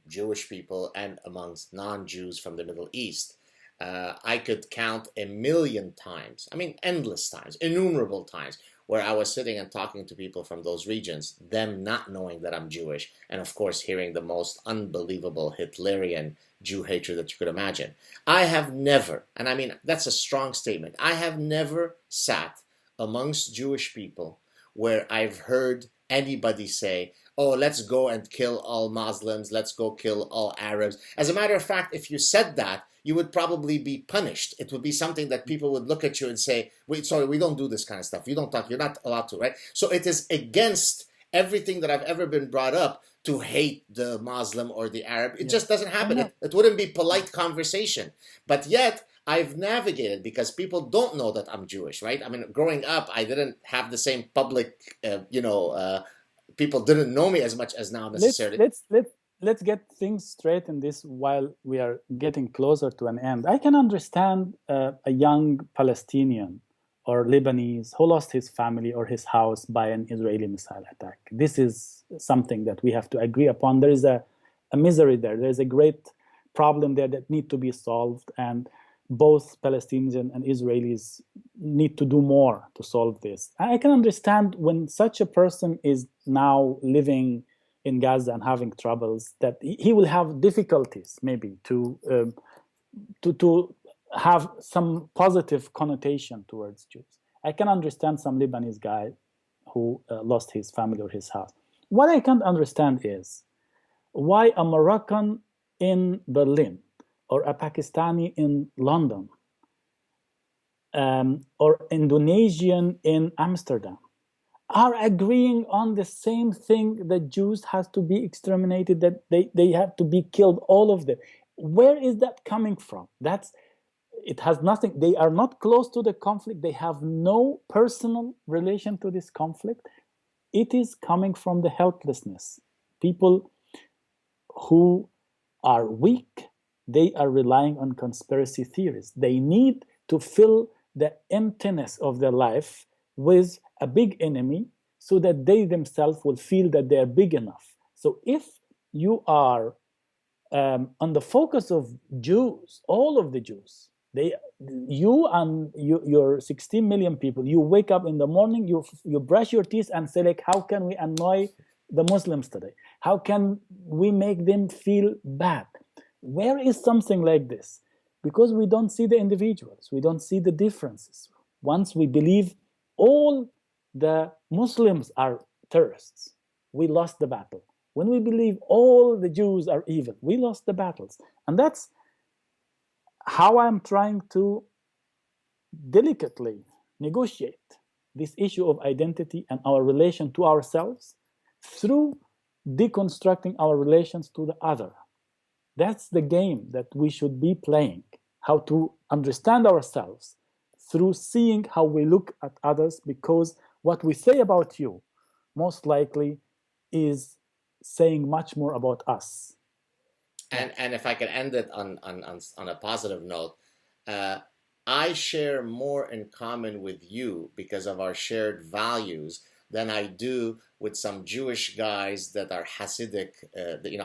Jewish people and amongst non-Jews from the Middle East, I could count 1,000,000 times, I mean, endless times, innumerable times, where I was sitting and talking to people from those regions, them not knowing that I'm Jewish, and of course hearing the most unbelievable Hitlerian Jew hatred that you could imagine. I have never, and I mean, that's a strong statement, I have never sat amongst Jewish people where I've heard anybody say, oh, let's go and kill all Muslims, let's go kill all Arabs. As a matter of fact, if you said that, you would probably be punished. It would be something that people would look at you and say, wait, sorry, we don't do this kind of stuff. You don't talk, you're not allowed to, right? So it is against everything that I've ever been brought up to hate the Muslim or the Arab. It just doesn't happen. It wouldn't be polite conversation. But yet, I've navigated because people don't know that I'm Jewish, right? I mean, growing up, I didn't have the same public, people didn't know me as much as now necessarily. let's get things straight in this while we are getting closer to an end. I can understand a young Palestinian or Lebanese who lost his family or his house by an Israeli missile attack. This is something that we have to agree upon. There is a misery there. There is a great problem there that need to be solved, and both Palestinians and Israelis need to do more to solve this. I can understand when such a person is now living in Gaza and having troubles, that he will have difficulties maybe to have some positive connotation towards Jews. I can understand some Lebanese guy who lost his family or his house. What I can't understand is why a Moroccan in Berlin or a Pakistani in London or Indonesian in Amsterdam are agreeing on the same thing, that Jews have to be exterminated, that they have to be killed, all of them. Where is that coming from? It has nothing. They are not close to the conflict. They have no personal relation to this conflict. It is coming from the helplessness. People who are weak, they are relying on conspiracy theories. They need to fill the emptiness of their life with a big enemy so that they themselves will feel that they are big enough. So if you are on the focus of Jews, all of the Jews, you and your 16 million people, you wake up in the morning, you brush your teeth and say, like, how can we annoy the Muslims today? How can we make them feel bad? Where is something like this? Because we don't see the individuals, we don't see the differences. Once we believe all the Muslims are terrorists, we lost the battle. When we believe all the Jews are evil, we lost the battles. And that's how I'm trying to delicately negotiate this issue of identity and our relation to ourselves through deconstructing our relations to the other. That's the game that we should be playing, how to understand ourselves through seeing how we look at others, because what we say about you most likely is saying much more about us. And if I could end it on a positive note, I share more in common with you because of our shared values than I do with some Jewish guys that are Hasidic,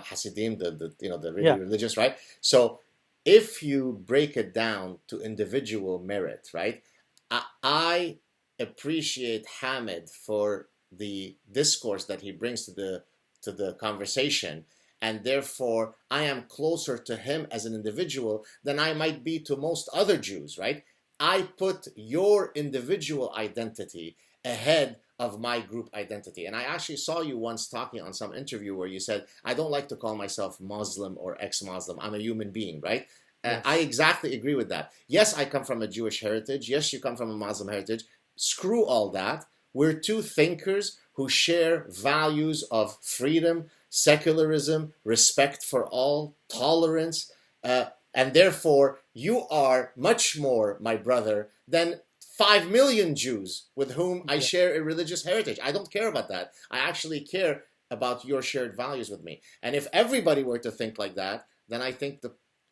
Hasidim, the really religious, right? So if you break it down to individual merit, right? I appreciate Hamid for the discourse that he brings to the conversation, and therefore I am closer to him as an individual than I might be to most other Jews, right? I put your individual identity ahead of my group identity. And I actually saw you once talking on some interview where you said, I don't like to call myself Muslim or ex-Muslim. I'm a human being, right? Yes. I exactly agree with that. Yes, I come from a Jewish heritage. Yes, you come from a Muslim heritage. Screw all that. We're two thinkers who share values of freedom, secularism, respect for all, tolerance, and therefore you are much more my brother than 5 million Jews with whom I share a religious heritage. I don't care about that. I actually care about your shared values with me. And if everybody were to think like that, then I think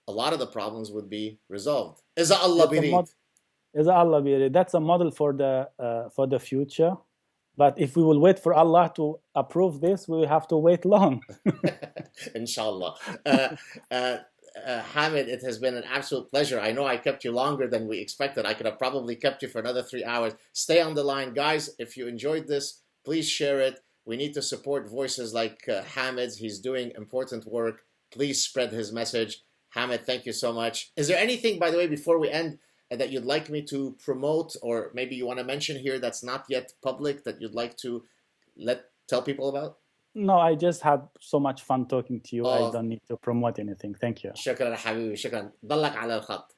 a lot of the problems would be resolved. Iza Allah birid. Iza Allah birid. That's a model for the future. But if we will wait for Allah to approve this, we will have to wait long. Inshallah. Hamid, it has been an absolute pleasure. I know I kept you longer than we expected. I could have probably kept you for another 3 hours. Stay on the line. Guys, if you enjoyed this, please share it. We need to support voices like Hamid's. He's doing important work. Please spread his message. Hamid, thank you so much. Is there anything, by the way, before we end, that you'd like me to promote, or maybe you want to mention here that's not yet public, that you'd like to tell people about? No, I just had so much fun talking to you. I don't need to promote anything. Thank you. شكرا حبيبي، شكرا. ضلك على الخط.